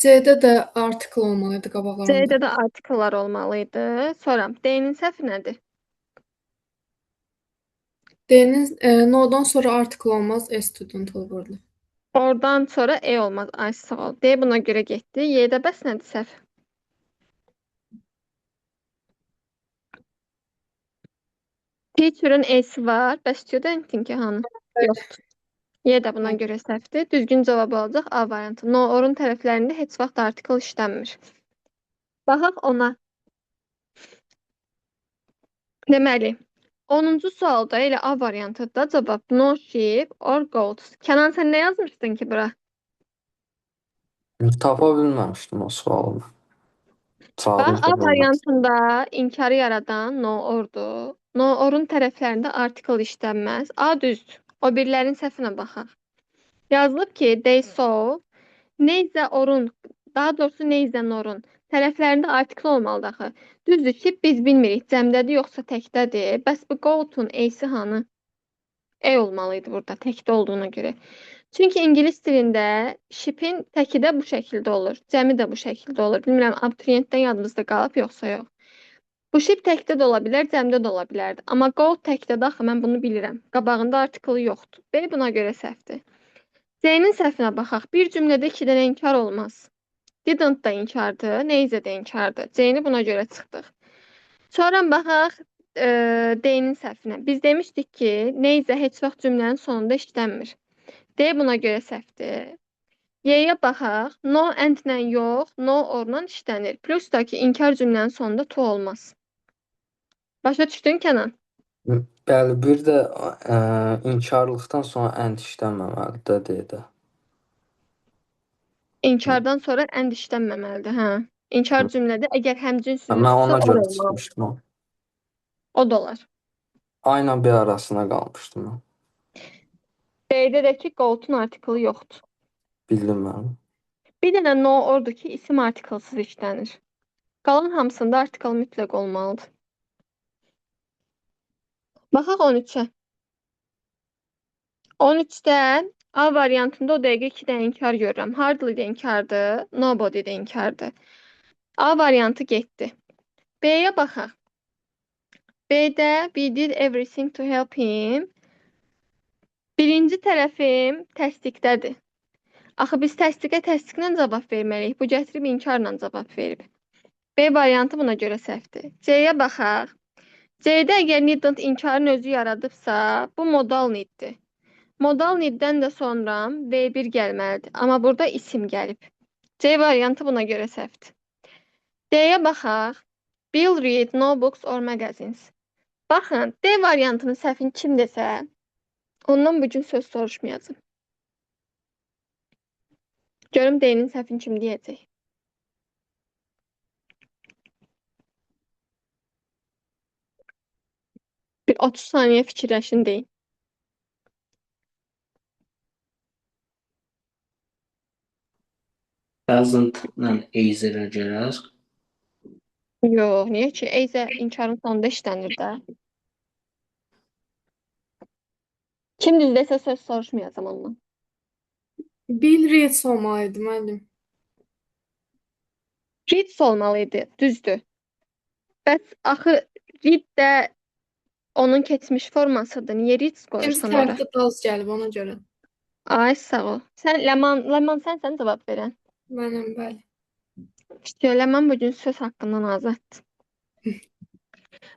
C-də də artikel olmalıydı qabaqlarında. C-də də artikellar olmalıydı. Sonra D-nin səhvi nədir? D-nin no-dan sonra artikel olmaz, E student olur burada. Oradan sonra E olmaz. Ay, sağ ol. D buna görə getdi. Y-də bəs nədir səhv? Teacher'ın E'si var. Bəs studentinki hanı? Yoxdur. Y də buna görə səhvdir. Düzgün cavab olacaq A variantı. No, orun tərəflərində heç vaxt artikel işlənmir. Baxaq ona. Deməli, 10-cu sualda elə A variantıda cavab no sheep or goats. Kənan, sən nə yazmışdın ki bura? Tapa bilməmişdim o sualı. Bax, Cavabını A tapa bilməmişdim. variantında inkarı yaradan no ordur. No orun tərəflərində artikel işlənməz. A düzdür. O birlərin səhvinə baxaq. Yazılıb ki, they saw Neyzə orun, daha doğrusu neyzə norun tərəflərində artikel olmalıdır axı. Düzdür ki, biz bilmirik cəmdədir yoxsa təkdədir. Bəs bu goat'un E'si hanı? E olmalıydı burada təkdə olduğuna görə. Çünki ingilis dilində ship'in təki də bu şəkildə olur. Cəmi də bu şəkildə olur. Bilmirəm, abituriyentdən yadınızda qalıb yoxsa yox. Bu ship təkdə də ola bilər, cəmdə də ola bilərdi. Amma goat təkdədir axı, mən bunu bilirəm. Qabağında artikeli yoxdur. B buna görə səhvdir. C-nin səhvinə baxaq. Bir cümlədə 2 dənə inkar olmaz. Didn't da inkardır, neyzə də inkardır. C-ni buna görə çıxdıq. Sonra baxaq D-nin səhvinə. Biz demişdik ki, neyzə heç vaxt cümlənin sonunda işlənmir. D buna görə səhvdir. Y-yə baxaq. No and-lə yox, no or-la işlənir. Plus da ki, inkar cümlənin sonunda to olmaz. Başa düşdün Kənan? Bəli, bir də inkarlıqdan sonra and işlənməməlidir deyə. İnkardan sonra and işlənməməlidir, hə. İnkar cümlədə əgər həmcins Mən sözsə ona o görə olmalı. çıxmışdım. O. O da olar. A ilə B arasında qalmışdım mən. B-də də ki, goat'un artikeli yoxdur. Bildim mən. Bir dənə no ordur ki, isim artikelsiz işlənir. Qalan hamısında artikel mütləq olmalıdır. Baxaq 13-ə. 13-də A variantında o dəqiqə 2 dənə inkar görürəm. Hardly də inkardır, nobody də inkardır. A variantı getdi. B-yə baxaq. B-də we did everything to help him. Birinci tərəfim təsdiqdədir. Axı biz təsdiqlə cavab verməliyik. Bu gətirib inkarla cavab verib. B variantı buna görə səhvdir. C-yə baxaq. C-də əgər needn't inkarın özü yaradıbsa, bu modal needdir. Modal needdən də sonra V1 gəlməlidir. Amma burada isim gəlib. C variantı buna görə səhvdir. D-yə baxaq. Bill read no books or magazines. Baxın, D variantının səhvini kim desə, ondan bugün söz soruşmayacağım. Görüm D-nin səhvini kim deyəcək. Bir 30 saniyə fikirləşin deyin. Doesn't-la Azer-ə gələr. Yox, niyə ki? Eyzə inkarın sonunda işlənir də. Kim düzdəsə söz soruşmayacağım ondan. Bill Reeds olmalıydı müəllim. Reads olmalıydı, düzdür. Bəs axı read də Onun keçmiş formasıdır. Niyə reads İkinci qoyursan ora? tərəfdə daz gəlib ona görə. Ay sağ ol. Sən Ləman sənsən cavab verən. Mənim, bəli. İşte Ləman bugün söz haqqından azaddır.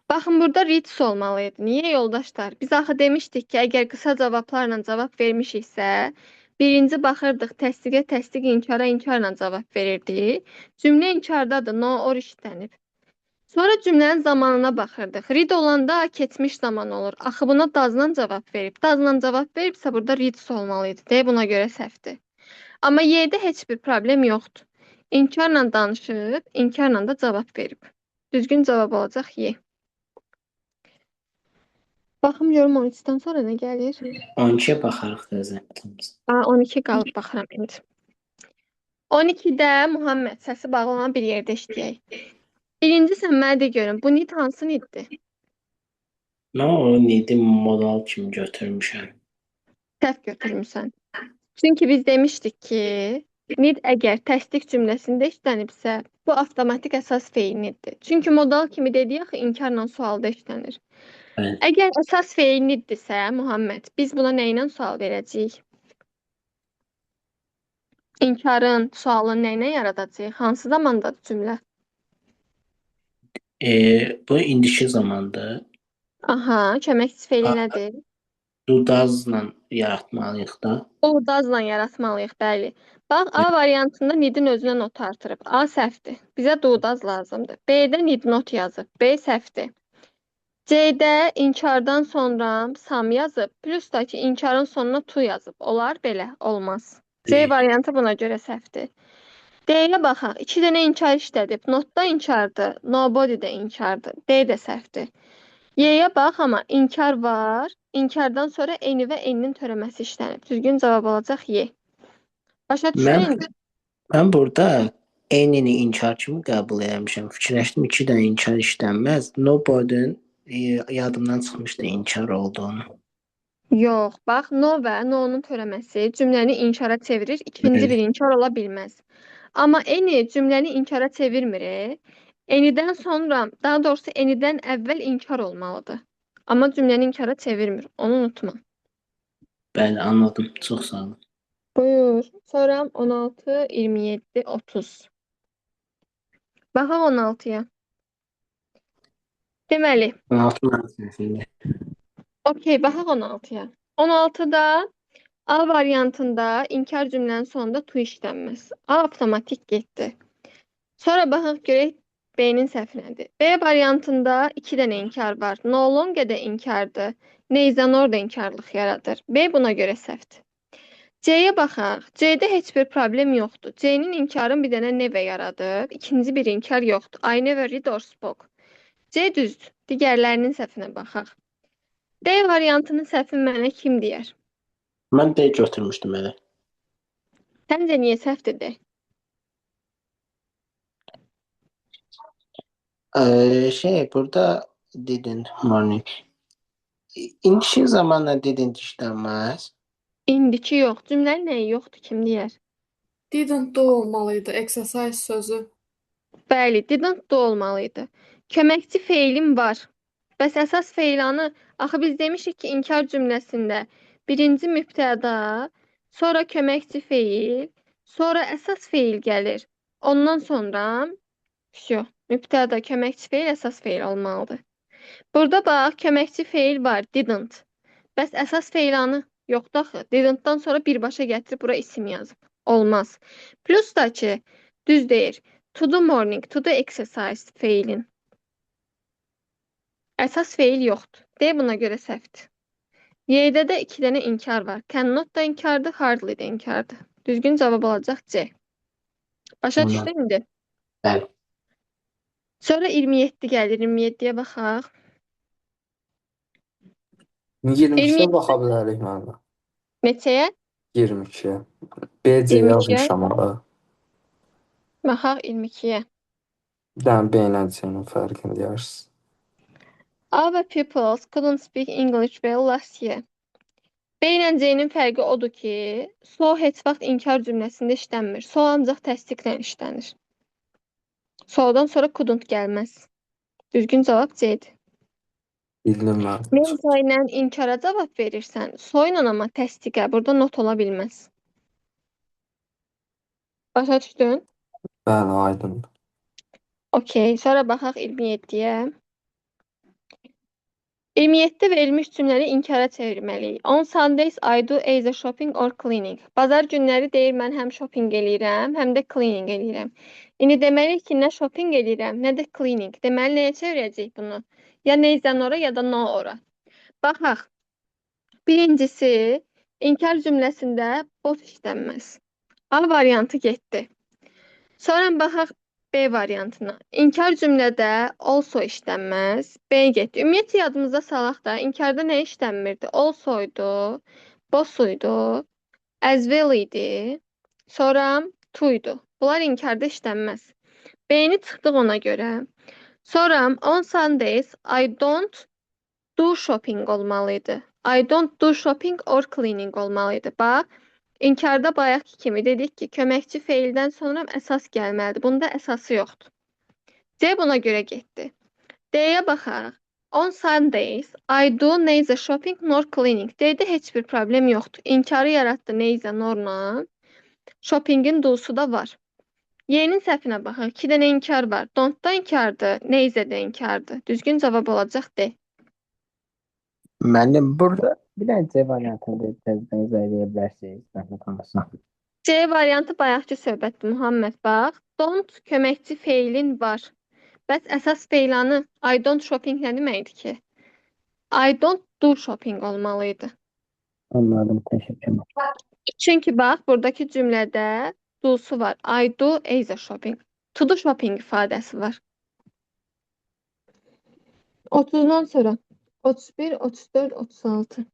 Baxın burada reads olmalıydı. Niyə yoldaşlar? Biz axı demişdik ki, əgər qısa cavablarla cavab vermişiksə, birinci baxırdıq təsdiqə təsdiq, inkara inkarla cavab verirdik. Cümlə inkardadır, no or işlənib. Sonra cümlənin zamanına baxırdıq. Read olanda keçmiş zaman olur. Axı buna dazla cavab verib. Dazla cavab veribsə burada reads olmalıydı. Deyə buna görə səhvdir. Amma Y-də heç bir problem yoxdur. İnkarla danışıb, inkarla da cavab verib. Düzgün cavab olacaq Y. Baxım görüm 13-dən sonra nə gəlir? 12-yə baxarıq təzədən. 12 qalıb baxıram indi. 12-də Muhammed səsi bağlanan bir yerdə işləyək. Birinci sən mənə de görüm, bu nid hansı niddir? Mən o nidi modal kimi götürmüşəm. Səhv götürmüsən. Çünki biz demişdik ki, nid əgər təsdiq cümləsində işlənibsə, bu avtomatik əsas feil niddir. Çünki modal kimi dedik axı inkarla sualda işlənir. Bəli. Əgər əsas feil niddirsə, Muhammed, biz buna nə ilə sual verəcəyik? İnkarın, sualın nə ilə yaradacağıq? Hansı zamandadır cümlə? Bu indiki zamandır. Aha, köməkçi feili nədir? Dudazla yaratmalıyıq da. Dazla yaratmalıyıq, bəli. Bax, A variantında nidin özünə not artırıb. A səhvdir. Bizə dudaz lazımdır. B-də nid not yazıb. B səhvdir. C-də inkardan sonra sam yazıb. Plus da ki, inkarın sonuna tu yazıb. Olar belə? Olmaz. C variantı buna görə səhvdir. D-yə baxaq. 2 dənə inkar işlədib. Notda inkardır. Nobody də inkardır. D də səhvdir. Y-yə bax, amma inkar var. İnkardan sonra eni və eninin törəməsi işlənib. Düzgün cavab olacaq Y. Başa düşdün? Mən burada enini inkar kimi qəbul etmişəm. Fikirləşdim 2 dənə inkar işlənməz. Nobody'nin yadımdan çıxmışdı inkar olduğunu. Yox, bax, no və no-nun törəməsi cümləni inkara çevirir. İkinci bir inkar ola bilməz. Amma eni cümləni inkara çevirmir. Enidən sonra, daha doğrusu enidən əvvəl inkar olmalıdır. Amma cümləni inkara çevirmir. Onu unutma. Bəli, anladım. Çox sağ olun. Buyur. Sonra 16, 27, 30. Baxaq 16-ya. Deməli, 16 səhvində. okey, baxaq 16-ya. 16-da A variantında inkar cümlənin sonunda tu işlənməz. A avtomatik getdi. Sonra baxaq görək B-nin səhvi nədir? B variantında 2 dənə inkar var. No longer də inkardır. Neizanor da inkarlıq yaradır. B buna görə səhvdir. C-yə baxaq. C-də heç bir problem yoxdur. C-nin inkarın bir dənə never yaradıb. İkinci bir inkar yoxdur. I never read or spoke. C düzdür. Digərlərinin səhvinə baxaq. D variantının səhvini mənə kim deyər? Mən də götürmüşdüm elə. Səncə niyə səhvdir D? Burada didn't morning. İndiki zamanla didn't işlənməz. İndiki yox. Cümlənin nəyi yoxdur, kim deyər? Didn't do olmalıydı, exercise sözü. Bəli, didn't da olmalıydı. Köməkçi feilim var. Bəs əsas feilanı, axı biz demişik ki, inkar cümləsində birinci mübtəda, sonra köməkçi feil, sonra əsas feil gəlir. Ondan sonra mübtəda, köməkçi feil, əsas feil olmalıdır. Burada bax, köməkçi feil var, didn't. Bəs əsas feilanı yoxdur axı. Didn't-dan sonra birbaşa gətirib bura isim yazıb. Olmaz. Plus da ki, düz deyir. To the morning, to the exercise feilin. Əsas feil yoxdur. D buna görə səhvdir. Y-də də 2 dənə inkar var. Cannot da inkardır, hardly da inkardır. Düzgün cavab olacaq C. Başa Anladım. düşdün indi? Bəli. Sonra 27 gəlir. 27-yə baxaq. 22-yə baxa bilərik mənə. Neçəyə? 22-yə. B-C 22-yə. yazmışam orada. Baxaq 22-yə. Bir dənə B ilə C-nin fərqini deyirsiniz. Our pupils couldn't speak English well last year. B ilə C-nin fərqi odur ki, so heç vaxt inkar cümləsində işlənmir. So ancaq təsdiqlə işlənir. So'dan sonra couldn't gəlməz. Düzgün cavab C-dir. Bildim mən. Mensa ilə inkara cavab verirsən. Soyla amma təsdiqə burada not ola bilməz. Başa düşdün? Bəli, aydındır. Okey. Sonra baxaq 27-yə. 27 verilmiş cümləni inkara çevirməliyik. On Sundays I do either shopping or cleaning. Bazar günləri deyir mən həm shopping eləyirəm, həm də cleaning eləyirəm. İndi deməliyik ki, nə shopping eləyirəm, nə də cleaning. Deməli nəyə çevirəcəyik bunu? Ya neither ora ya da no ora. Baxaq. Birincisi, inkar cümləsində boş işlənməz. A variantı getdi. Sonra baxaq B variantına. İnkar cümlədə also işlənməz. B getdi. Ümumiyyətlə yadımızda salaq da, inkarda nə işlənmirdi? Also idi, both idi, as well idi, sonra to idi. Bunlar inkarda işlənməz. B-ni çıxdıq ona görə. Sonra on Sundays I don't do shopping olmalıydı. I don't do shopping or cleaning olmalıydı. Bax, inkarda bayaqki kimi dedik ki, köməkçi feildən sonra əsas gəlməlidir. Bunda əsası yoxdur. C buna görə getdi. D-yə baxaraq. On Sundays I do neither shopping nor cleaning. D-də heç bir problem yoxdur. İnkarı yaratdı neither norla. Shoppingin do'su da var. Y-nin səhvinə baxaq. 2 dənə inkar var. Don't da inkardır, neither də inkardır. Düzgün cavab olacaq D. Müəllim, burada bir dənə C variantını təzədən izah edə bilərsiniz, zəhmət olmasa. C variantı bayaqki söhbətdir, Muhammed. Bax, don't köməkçi feilin var. Bəs əsas feylanı I don't shopping nə deməkdir ki? I don't do shopping olmalıydı. Anladım, təşəkkür ederim. Çünki bax, buradakı cümlədə do'su var. I do either shopping. To do shopping ifadəsi var. 30'dan sonra 31, 34, 36.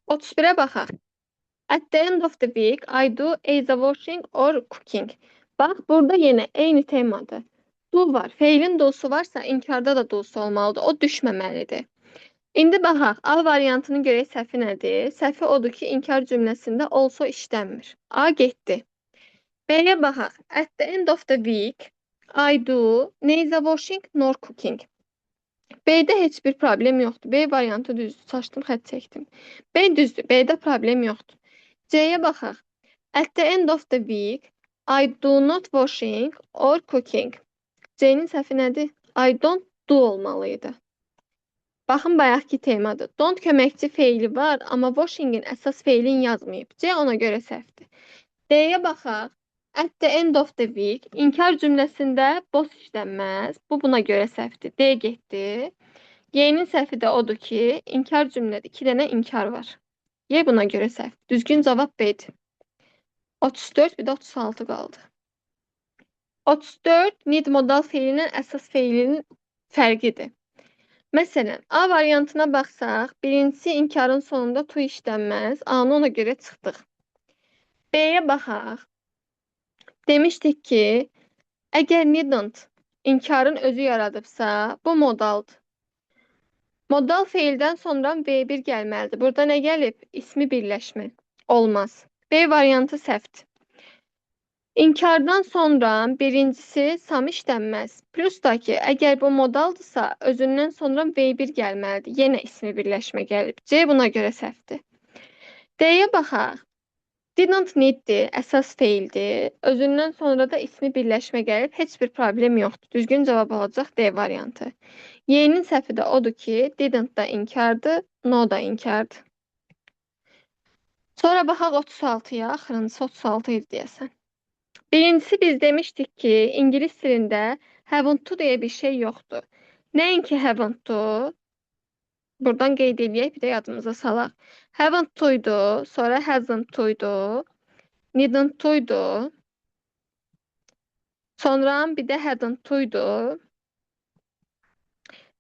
Otuz birə baxaq. At the end of the week, I do either washing or cooking. Bax, burada yenə eyni temadır. Do var. Feilin do'su varsa, inkarda da do'su olmalıdır. O düşməməlidir. İndi baxaq, A variantını görək səhvi nədir? Səhvi odur ki, inkar cümləsində also işlənmir. A getdi. B-yə baxaq. At the end of the week, I do neither washing nor cooking. B-də heç bir problem yoxdur. B variantı düzdür. Saçdım, xətt çəkdim. B düzdür. B-də problem yoxdur. C-yə baxaq. At the end of the week, I do not washing or cooking. C-nin səhvi nədir? I don't do olmalıydı. Baxın, bayaqki temadır. Don't köməkçi feili var, amma washingin əsas feilin yazmayıb. C ona görə səhvdir. D-yə baxaq. At the end of the week, inkar cümləsində boş işlənməz. Bu buna görə səhvdir. D getdi. Y-nin səhvi də odur ki, inkar cümlədə 2 dənə inkar var. Y buna görə səhv. Düzgün cavab B-dir. 34, bir də 36 qaldı. 34 need modal feilinin əsas feilinin fərqidir. Məsələn, A variantına baxsaq, birincisi inkarın sonunda to işlənməz. A-nı ona görə çıxdıq. B-yə baxaq. Demişdik ki, əgər needn't inkarın özü yaradıbsa, bu modaldır. Modal feildən sonra V1 gəlməlidir. Burada nə gəlib? İsmi birləşmə. Olmaz. B variantı səhvdir. İnkardan sonra birincisi sam işlənməz. Plus da ki, əgər bu modaldırsa, özündən sonra V1 gəlməlidir. Yenə ismi birləşmə gəlib. C buna görə səhvdir. D-yə baxaq. Didn't needdir, əsas feildir. Özündən sonra da ismi birləşmə gəlib. Heç bir problem yoxdur. Düzgün cavab olacaq D variantı. Y-nin səhvi də odur ki, didn't da inkardır, no da inkardır. Sonra baxaq 36-ya. Axırıncısı 36 idi deyəsən. Birincisi biz demişdik ki, İngilis dilində haven't to deyə bir şey yoxdur. Nəinki haven't to, buradan qeyd edək, bir də yadımıza salaq. Haven't to idi, sonra hasn't to idi, needn't to idi, sonra bir də hadn't to idi.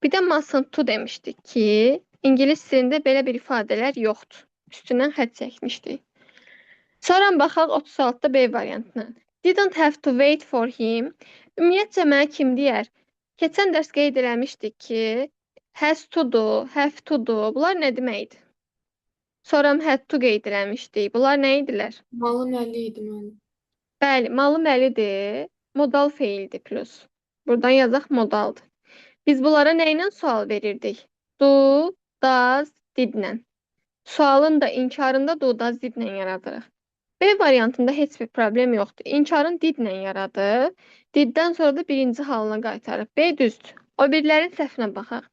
Bir də mustn't to demişdik ki, İngilis dilində belə bir ifadələr yoxdur. Üstündən xətt çəkmişdik. Sonra baxaq 36-da B variantına. Didn't have to wait for him. Ümumiyyətcə mənə kim deyər? Keçən dərs qeyd eləmişdik ki, has to do, have to do. Bunlar nə deməkdir? Sonra had to qeyd eləmişdik. Bunlar nə idilər? Malı nəli idi mənim? Bəli, malı məlidir. modal feildir plus. Buradan yazaq modaldır. Biz bunlara nə ilə sual verirdik? Do, does, didlə. Sualın da inkarında do, does, didlə yaradırıq. B variantında heç bir problem yoxdur. İnkarın didlə yaradır. Diddən sonra da birinci halına qaytarır. B düzdür. O birilərin səhvinə baxaq.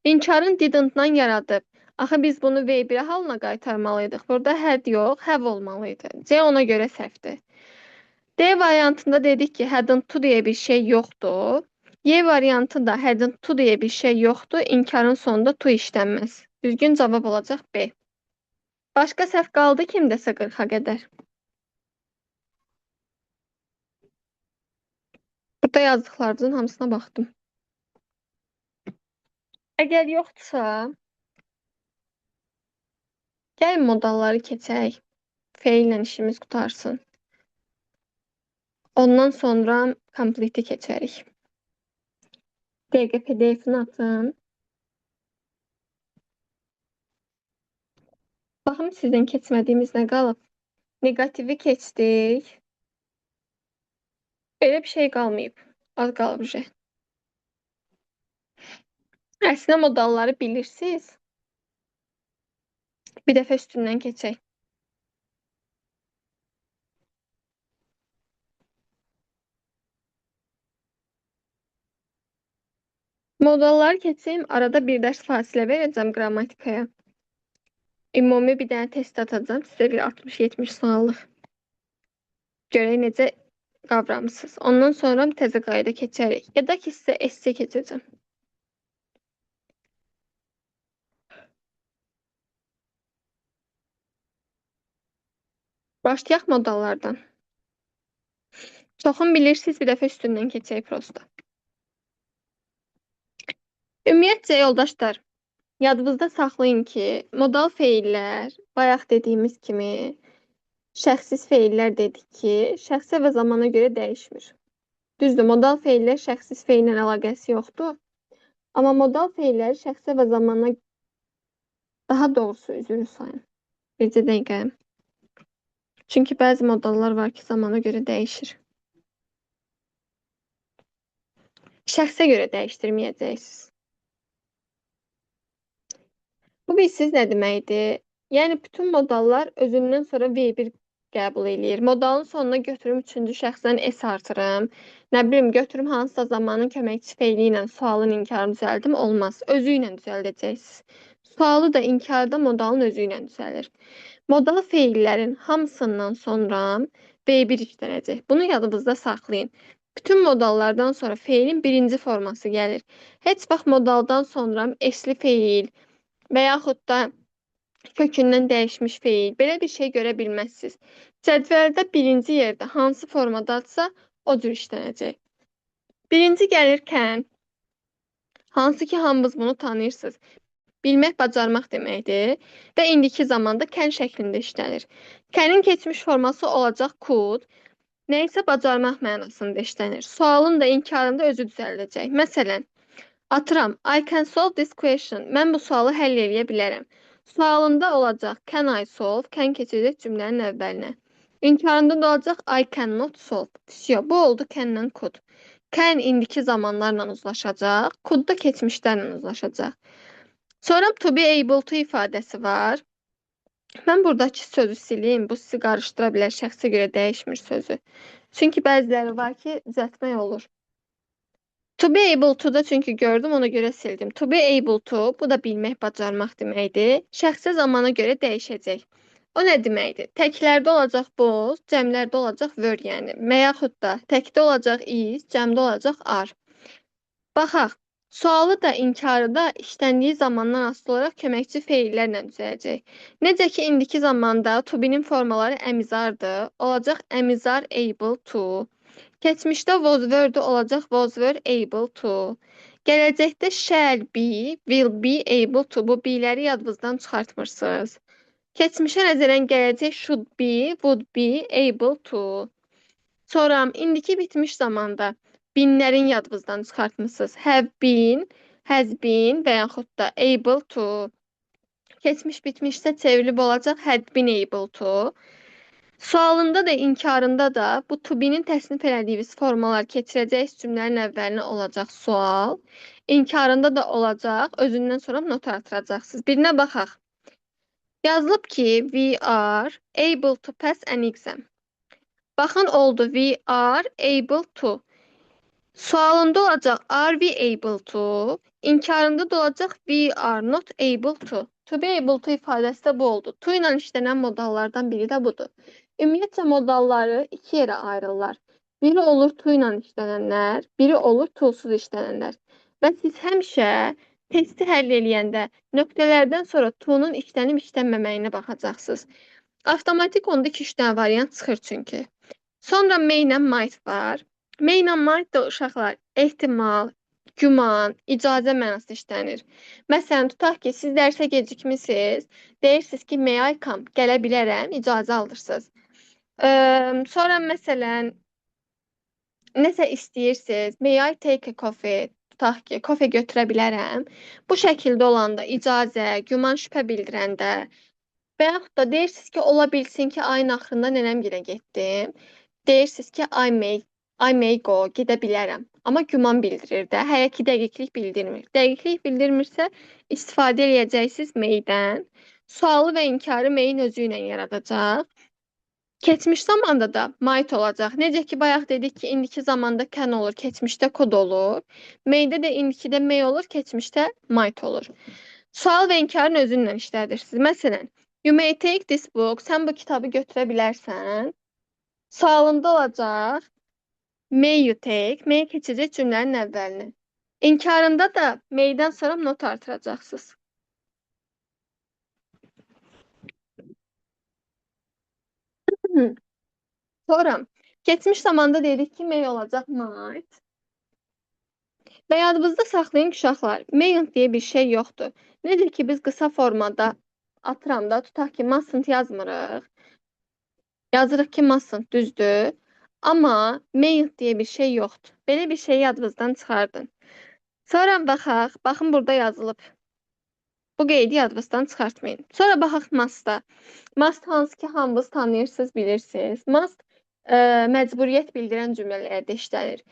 İnkarın didn't-dan yaradıb. Axı biz bunu V1 halına qaytarmalıydıq. Burada had yox, have olmalıydı. C ona görə səhvdir. D variantında dedik ki, hadn't to deyə bir şey yoxdur. Y variantında hadn't to deyə bir şey yoxdur. İnkarın sonunda to işlənməz. Düzgün cavab olacaq B. Başqa səhv qaldı kimdəsə 40-a qədər. Burada yazdıqlarınızın hamısına baxdım. Əgər yoxdursa, gəlin modalları keçək. Feillə işimiz qutarsın. Ondan sonra complete keçərik. Dəqiqə PDF-ini atın. Baxın sizdən keçmədiyimiz nə qalıb? Negativi keçdik. Belə bir şey qalmayıb. Az qalıb uje. Əslində modalları bilirsiniz. Bir dəfə üstündən keçək. Modalları keçeyim. Arada bir dərs fasilə verəcəm qrammatikaya. Ümumi bir dənə test atacağım. Sizə bir 60-70 suallıq. Görək necə qavramısınız. Ondan sonra təzə qayda keçərik. Ya da ki, sizə esse keçəcəm. Başlayaq modallardan. Çoxun bilirsiniz, bir dəfə üstündən keçək prosta. Ümumiyyətcə, yoldaşlar, yadınızda saxlayın ki, modal feillər, bayaq dediyimiz kimi, şəxsiz feillər dedik ki, şəxsə və zamana görə dəyişmir. Düzdür, modal feillər şəxsiz feillə əlaqəsi yoxdur. Amma modal feilləri şəxsə və zamana daha doğrusu üzrü sayın. Bircə dəqiqə. Çünki bəzi modallar var ki, zamana görə dəyişir. Şəxsə görə dəyişdirməyəcəksiniz. Bu bilsiz nə deməkdir? Yəni, bütün modallar özündən sonra V1 qəbul edir. Modalın sonuna götürüm 3-cü şəxsdən S artırım. Nə bilim, götürüm hansısa zamanın köməkçi feili ilə sualın inkarını düzəldim. Olmaz. Özü ilə düzəldəcəksiniz. Sualı da inkarda modalın özü ilə düzəlir. Modal feillərin hamısından sonra V1 işlənəcək. Bunu yadınızda saxlayın. Bütün modallardan sonra feilin birinci forması gəlir. Heç vaxt modaldan sonra esli feil və yaxud da kökündən dəyişmiş feil. Belə bir şey görə bilməzsiniz. Cədvəldə birinci yerdə hansı formadadsa, o cür işlənəcək. Birinci gəlirkən, hansı ki, hamınız bunu tanıyırsınız. Bilmək, bacarmaq deməkdir və indiki zamanda kən şəklində işlənir. Kənin keçmiş forması olacaq could, nə isə bacarmaq mənasında işlənir. Sualın da inkarında özü düzəldəcək. Məsələn, atıram, I can solve this question. Mən bu sualı həll edə bilərəm. Sualında olacaq can I solve, can keçəcək cümlənin əvvəlinə. İnkarında da olacaq I cannot solve. Bu oldu can'la could. Can indiki zamanlarla uzlaşacaq, could da keçmişlərlə uzlaşacaq. Sonra to be able to ifadəsi var. Mən buradakı sözü sileyim. Bu sizi qarışdıra bilər. Şəxsə görə dəyişmir sözü. Çünki bəziləri var ki, düzəltmək olur. To be able to da çünki gördüm, ona görə sildim. To be able to, bu da bilmək, bacarmaq deməkdir. Şəxsə zamana görə dəyişəcək. O nə deməkdir? Təklərdə olacaq was, cəmlərdə olacaq were yəni. Və yaxud da təkdə olacaq is, cəmdə olacaq are. Baxaq. Sualı da, inkarı da işləndiyi zamandan asılı olaraq köməkçi feillərlə düzələcək. Necə ki, indiki zamanda to be-nin formaları əmizardır. Olacaq əmizar able to. Keçmişdə was were-də olacaq was were able to. Gələcəkdə shall be, will be able to. Bu be-ləri yadınızdan çıxartmırsınız. Keçmişə nəzərən gələcək should be, would be able to. Sonra indiki bitmiş zamanda binlərin yadınızdan çıxartmısınız. Have been, has been və yaxud da able to. Keçmiş bitmişsə çevrilib olacaq had been able to. Sualında da, inkarında da bu to be-nin təsnif elədiyiniz formalar keçirəcək cümlənin əvvəlinə olacaq sual. İnkarında da olacaq, özündən sonra not artıracaqsınız. Birinə baxaq. Yazılıb ki, we are able to pass an exam. Baxın oldu, we are able to. Sualında olacaq, are we able to? İnkarında da olacaq, we are not able to. To be able to ifadəsi də bu oldu. To ilə işlənən modallardan biri də budur. Ümumiyyətlə modalları iki yerə ayrılırlar. Biri olur to ilə işlənənlər, biri olur to'suz işlənənlər. Və siz həmişə testi həll eləyəndə nöqtələrdən sonra to'nun işlənib işlənməməyinə baxacaqsınız. Avtomatik onda 2-3 dənə variant çıxır çünki. Sonra may ilə might var. May ilə might da uşaqlar ehtimal, güman, icazə mənasında işlənir. Məsələn, tutaq ki, siz dərsə gecikmisiniz, deyirsiniz ki, may I come, gələ bilərəm, icazə alırsınız. Sonra məsələn, nəsə istəyirsiniz, may I take a coffee, tutaq ki, kofe götürə bilərəm. Bu şəkildə olanda icazə, güman, şübhə bildirəndə və yaxud da deyirsiniz ki, ola bilsin ki, ayın axırında nənəmgilə getdim. Deyirsiniz ki, I may go, gedə bilərəm. Amma güman bildirir də, hələ ki dəqiqlik bildirmir. Dəqiqlik bildirmirsə, istifadə edəcəksiniz may-dən. Sualı və inkarı may-in özü ilə yaradacaq. Keçmiş zamanda da might olacaq. Necə ki, bayaq dedik ki, indiki zamanda can olur, keçmişdə could olur. May-də də indikidə may olur, keçmişdə might olur. Sual və inkarın özü ilə işlədirsiniz. Məsələn, you may take this book, sən bu kitabı götürə bilərsən. Sualında olacaq, may you take, may keçəcək cümlənin əvvəlinə. İnkarında da may-dən sonra not artıracaqsınız. Sonra, keçmiş zamanda dedik ki, may olacaq might. Və yadınızda saxlayın uşaqlar, mayn't deyə bir şey yoxdur. Necə ki, biz qısa formada atıram da, tutaq ki, mustn't yazmırıq. Yazırıq ki, mustn't, düzdür. Amma mayn't deyə bir şey yoxdur. Belə bir şeyi yadınızdan çıxardın. Sonra baxaq, baxın burada yazılıb. Bu qeydi yadınızdan çıxartmayın. Sonra baxaq must'a. Must hansı ki, hamınız tanıyırsınız, bilirsiniz. Must məcburiyyət bildirən cümlələrdə işlənir.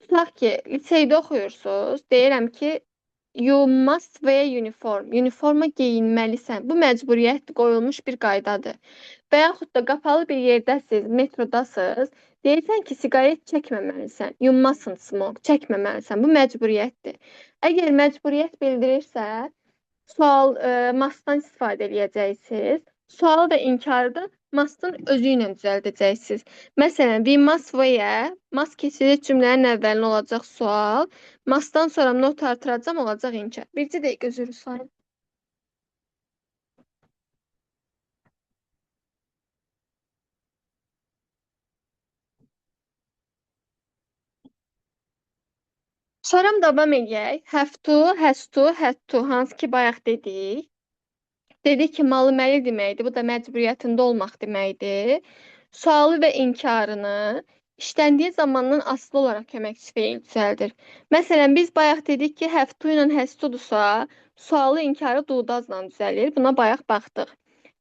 Tutaq ki, liseydə oxuyursunuz. Deyirəm ki, you must wear uniform. Uniforma geyinməlisən. Bu məcburiyyət qoyulmuş bir qaydadır. Və yaxud da qapalı bir yerdəsiz, metrodasınız. Deyirsən ki, siqaret çəkməməlisən. You mustn't smoke. Çəkməməlisən. Bu məcburiyyətdir. Əgər məcburiyyət bildirirsə, sual must'dan istifadə edəcəksiniz. Sual və inkarı da must'ın özü ilə düzəldəcəksiniz. Məsələn, we must wear, must keçəcək cümlənin əvvəlinə olacaq sual. Must'dan sonra not artıracam, olacaq inkar. Bircə dəqiqə üzr istəyirəm. Sonra davam edək. Have to, has to, had to, hansı ki bayaq dedik. Dedik ki, malı məli deməkdir. Bu da məcburiyyətində olmaq deməkdir. Sualı və inkarını işləndiyi zamandan asılı olaraq köməkçi feil düzəldir. Məsələn, biz bayaq dedik ki, have to ilə has to-dursa, sualı inkarı do-does'la düzəlir. Buna bayaq baxdıq.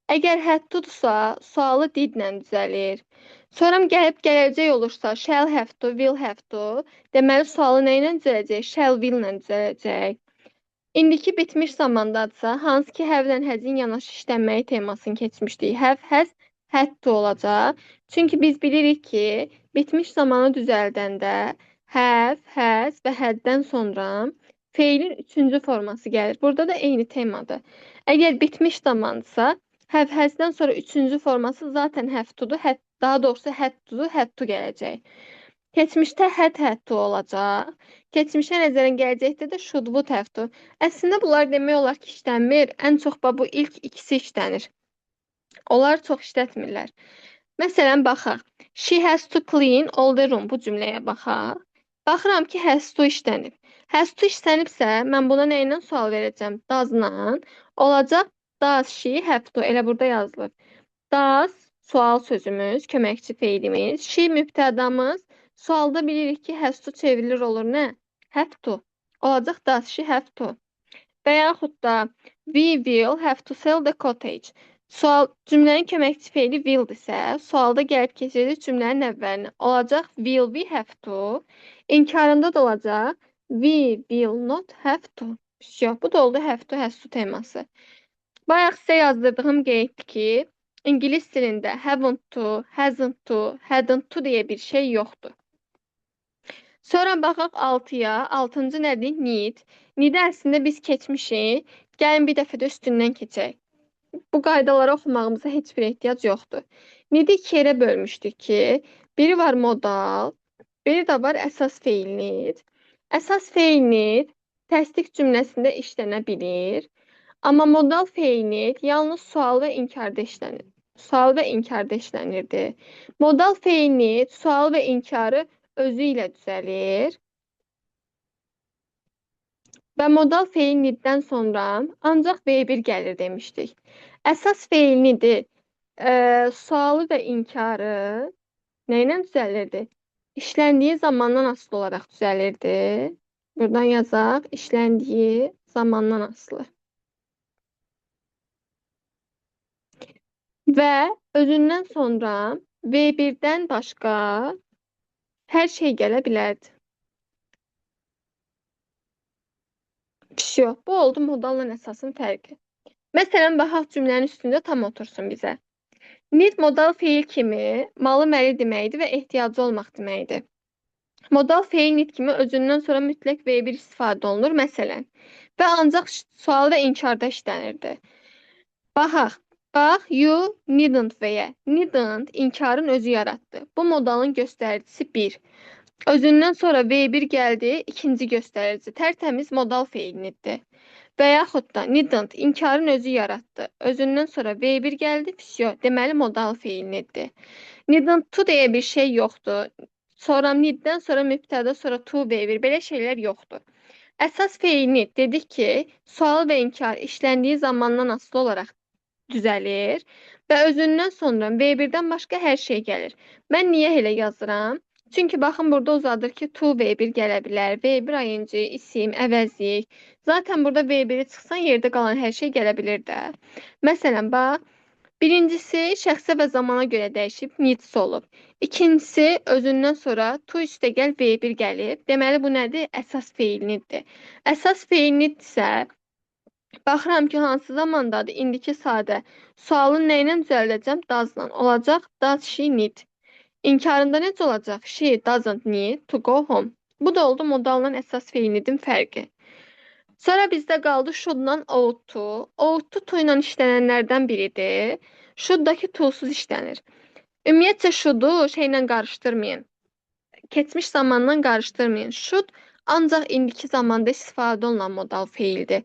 Əgər had to-dursa, sualı did-lə düzəlir. Sonra gələcək olursa, shall have to, will have to, deməli sualı nə ilə düzələcək? Shall, will ilə düzələcək. İndiki bitmiş zamandadsa, hansı ki, have-lə has-in yanaşı işlənməyi temasını keçmişdik. Have, has, had to olacaq. Çünki biz bilirik ki, bitmiş zamanı düzəldəndə have, has və had-dən sonra feilin üçüncü forması gəlir. Burada da eyni temadır. Əgər bitmiş zamandsa, have, has-dən sonra üçüncü forması zaten have to-dur. Daha doğrusu had to-dur, had to gələcək. Keçmişdə had to olacaq. Keçmişə nəzərən gələcəkdə də should, would have to. Əslində bunlar demək olar ki, işlənmir. Ən çox bu ilk ikisi işlənir. Onlar çox işlətmirlər. Məsələn, baxaq. She has to clean all the room. Bu cümləyə baxaq. Baxıram ki, has to işlənib. Has to işlənibsə, mən buna nə ilə sual verəcəm? Does-la. Olacaq does she have to. Elə burada yazılır. Does, sual sözümüz, köməkçi feilimiz. She, mübtədamız. Sualda bilirik ki, has to çevrilir olur nə? Have to. Olacaq does she have to. Və yaxud da we will have to sell the cottage. Cümlənin köməkçi feili willdirsə, sualda gəlib keçəcək cümlənin əvvəlinə olacaq will we have to. İnkarında da olacaq we will not have to. Yox, bu da oldu have to, has to teması. Bayaq sizə yazdırdığım qeyddir ki, İngilis dilində haven't to, hasn't to, hadn't to deyə bir şey yoxdur. Sonra baxaq 6-ya. 6-cı nədir? Need. Need-i əslində biz keçmişik. Gəlin bir dəfə də üstündən keçək. Bu qaydaları oxumağımıza heç bir ehtiyac yoxdur. Need-i 2 yerə bölmüşdük ki, biri var modal, biri də var əsas feil need. Əsas feil need təsdiq cümləsində işlənə bilir. Amma modal feil need yalnız sual və inkarda işlənir. Sual və inkarda işlənirdi. Modal feil need sual və inkarı özü ilə düzəlir. Və modal feil need-dən sonra ancaq V1 gəlir demişdik. Əsas feil need-i sualı və inkarı nə ilə düzəlirdi? İşləndiyi zamandan asılı olaraq düzəlirdi. Buradan yazaq, işləndiyi zamandan asılı. Və özündən sonra V1-dən başqa hər şey gələ bilərdi. Yox, bu oldu modalla əsasın fərqi. Məsələn, baxaq cümlənin üstündə tam otursun bizə. Need modal feil kimi malı məli deməkdir və ehtiyacı olmaq deməkdir. Modal feil need kimi özündən sonra mütləq V1 istifadə olunur, məsələn. Və ancaq sual və inkarda işlənirdi. Baxaq. Bax, you needn't və-yə. Needn't inkarın özü yaratdı. Bu modalın göstəricisi 1. Özündən sonra V1 gəldi, ikinci göstərici. Tərtəmiz modal feilinidir. Və yaxud da needn't inkarın özü yaratdı. Özündən sonra V1 gəldi, deməli modal feilinidir. Needn't to deyə bir şey yoxdur. Sonra need-dən sonra mübtəda, sonra to V1. Belə şeylər yoxdur. Əsas feilini dedik ki, sual və inkar işləndiyi zamandan asılı olaraq düzəlir və özündən sonra V1-dən başqa hər şey gəlir. Mən niyə elə yazıram? Çünki baxın, burada uzadır ki, to V1 gələ bilər. V1 ayıncı, isim, əvəzlik. Zaten burada V1-i çıxsan, yerdə qalan hər şey gələ bilir də. Məsələn, bax, birincisi şəxsə və zamana görə dəyişib, needs olub. İkincisi, özündən sonra to üstəgəl V1 gəlib. Deməli, bu nədir? Əsas feilinidir. Əsas feilinidirsə, baxıram ki, hansı zamandadır? İndiki sadə. Sualın nə ilə düzəldəcəm? Does'la. Olacaq, does she need? İnkarında necə olacaq? She doesn't need to go home. Bu da oldu modalla əsas feil need'in fərqi. Sonra bizdə qaldı should-la ought to. Ought to ilə işlənənlərdən biridir. Should-dakı to'suz işlənir. Ümumiyyətcə should-u şeylə qarışdırmayın. Keçmiş zamandan qarışdırmayın. Should ancaq indiki zamanda istifadə olunan modal feildir.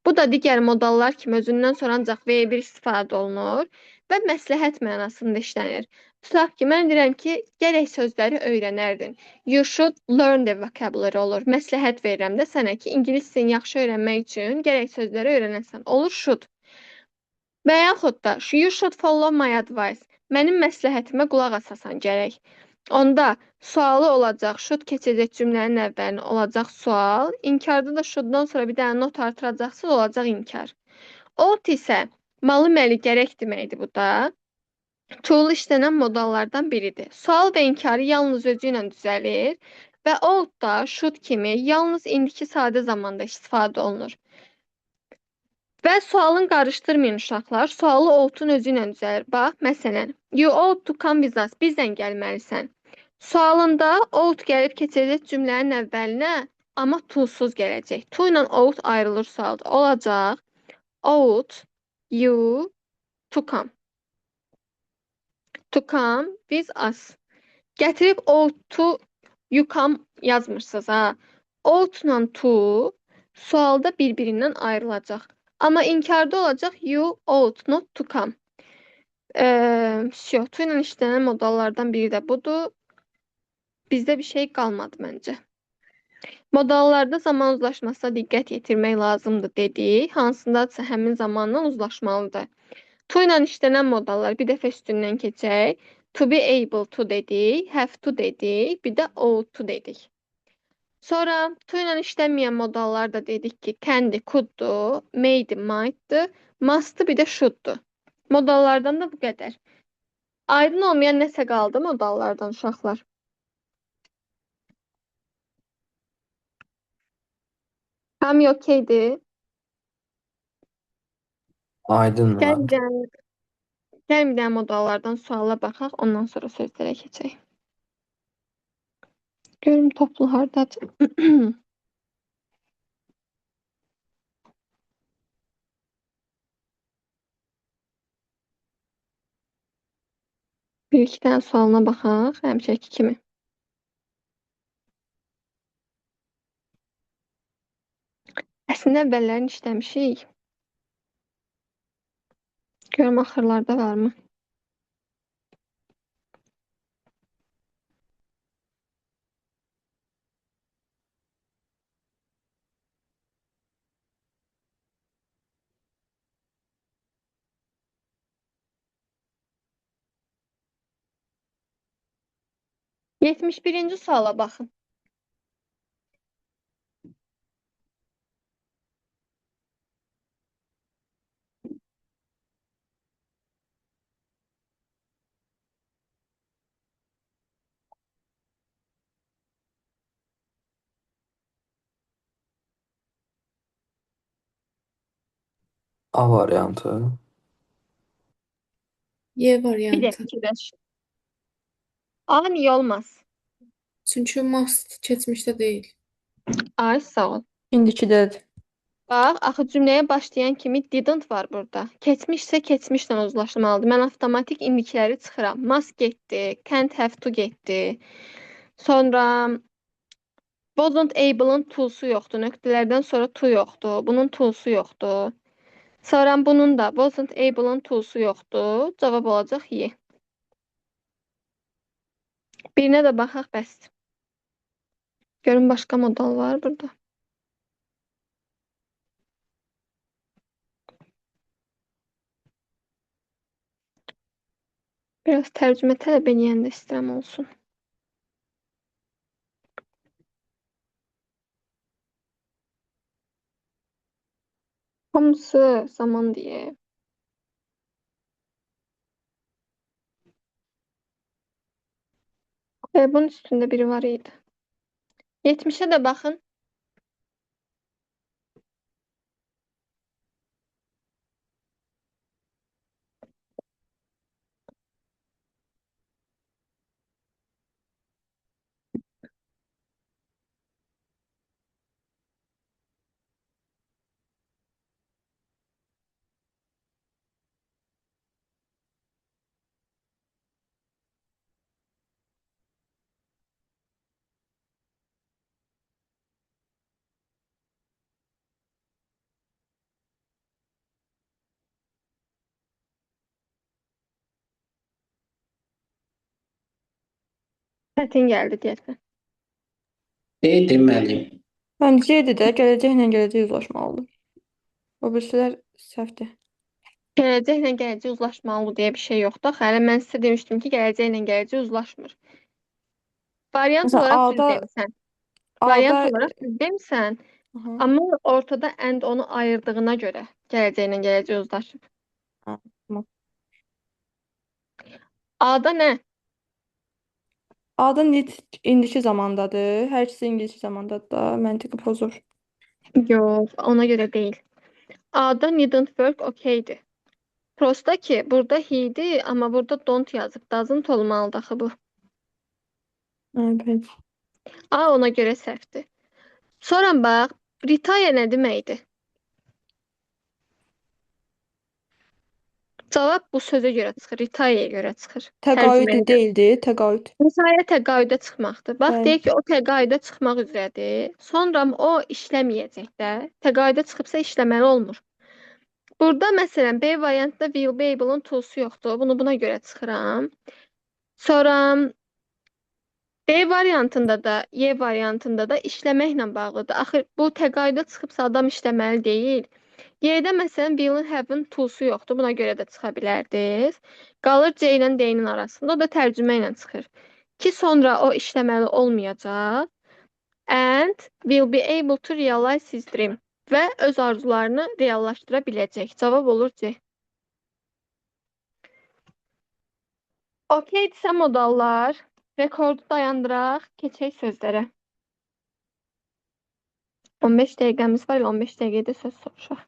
Bu da digər modallar kimi özündən sonra ancaq V1 istifadə olunur və məsləhət mənasında işlənir. Tutaq ki, mən deyirəm ki, gərək sözləri öyrənərdin. You should learn the vocabulary olur. Məsləhət verirəm də sənə ki, ingilis dilini yaxşı öyrənmək üçün gərək sözləri öyrənəsən. Olur should. Və yaxud da, you should follow my advice. Mənim məsləhətimə qulaq asasan gərək. Onda sualı olacaq, should keçəcək cümlənin əvvəlinə olacaq sual. İnkarda da should-dan sonra bir dənə not artıracaqsınız, olacaq inkar. Ought isə malı məli gərək deməkdir bu da. To-lu işlənən modallardan biridir. Sual və inkarı yalnız özü ilə düzəlir və ought da should kimi yalnız indiki sadə zamanda istifadə olunur. Və sualın qarışdırmayın uşaqlar. Sualı ought-un özü ilə düzəlir. Bax, məsələn, you ought to come with us. Bizdən gəlməlisən. Sualında ought gəlib keçəcək cümlənin əvvəlinə, amma to-suz gələcək. To ilə ought ayrılır sualda. Olacaq, ought you to come. To come with us. Gətirib ought to you come yazmırsınız, ha. Ought ilə to sualda bir-birindən ayrılacaq. Amma inkarda olacaq you ought not to come. To ilə işlənən modallardan biri də budur. Bizdə bir şey qalmadı məncə. Modallarda zaman uzlaşmasına diqqət yetirmək lazımdır dedik. Hansındadırsa həmin zamandan uzlaşmalıdır. To ilə işlənən modallar bir dəfə üstündən keçək. To be able to dedik, have to dedik, bir də ought to dedik. Sonra to ilə işlənməyən modallar da dedik ki, can'di, could'du, may'di, might'dı, must'dı, bir də should'du. Modallardan da bu qədər. Aydın olmayan nəsə qaldı modallardan uşaqlar? Hamı okeydir. Aydın Gəlin var. bir dənə, gəlin bir dənə modallardan suala baxaq, ondan sonra sözlərə keçək. Görüm toplu hardadır. Bir iki dənə sualına baxaq, həmişəki kimi. Əslində əvvəllərini işləmişik. Görüm axırlarda varmı? Yetmiş birinci suala baxın. A variantı. Y Bir də variantı. fikirləş. A niyə olmaz? Çünki must keçmişdə deyil. Ay sağ ol. İndikidədir. Bax, axı cümləyə başlayan kimi didn't var burada. Keçmişsə keçmişlə uzlaşmalıdır. Mən avtomatik indikiləri çıxıram. Must getdi, can't have to getdi. Sonra wasn't able-ın to'su yoxdur. Nöqtələrdən sonra to yoxdur. Bunun to'su yoxdur. Sonra bunun da wasn't able-ın to'su yoxdur. Cavab olacaq Y. Birinə də baxaq bəs. Görün başqa modal var burada. Biraz tərcümə tələb eləyəndə istəyirəm olsun. Hamısı zaman deyə. Bunun üstündə biri var idi. 70'e de bakın. Çətin gəldi deyəsən. Deməli. Məncə C-dir də, gələcəklə gələcək uzlaşmalıdır. O birisilər səhvdir. Gələcəklə gələcək uzlaşmalı deyə bir şey yoxdur. Axı hələ mən sizə demişdim ki, gələcəklə gələcək uzlaşmır. Variant Məsələn, olaraq düz A-da demisən. Variant A-da olaraq düz demisən. Aha. Amma ortada and onu ayırdığına görə gələcəklə gələcək uzlaşır. Ha, tamam. A-da nə? A-da need indiki zamandadır. Hər ikisi indiki zamandadır da. Məntiqi pozur. Yox, ona görə deyil. A-da needn't work okeydir. Prosta ki, burada he-dir, amma burada don't yazıb. Doesn't olmalıdır axı bu. Evet. A ona görə səhvdir. Sonra bax, retire nə deməkdir? Cavab bu sözə görə çıxır, retire'yə görə çıxır. Təqaüd Tərcüməyə görə. deyildi, təqaüd. Retire təqaüdə çıxmaqdır. Bax, Bəli. deyək ki, o təqaüdə çıxmaq üzrədir. Sonra o işləməyəcək də. Təqaüdə çıxıbsa işləməli olmur. Burada məsələn B variantda will be able-ın to'su yoxdur. Bunu buna görə çıxıram. Sonra B variantında da, Y variantında da işləməklə bağlıdır. Axı bu təqaüdə çıxıbsa adam işləməli deyil. Y-də məsələn will-in have-in to'su yoxdur. Buna görə də çıxa bilərdiniz. Qalır C ilə D-nin arasında. O da tərcümə ilə çıxır. Ki sonra o işləməli olmayacaq. And will be able to realize his dream. Və öz arzularını reallaşdıra biləcək. Cavab olur C. Okeydirsə modallar, rekordu dayandıraq, keçək sözlərə. 15 dəqiqəmiz var, 15 dəqiqədə söz soruşaq.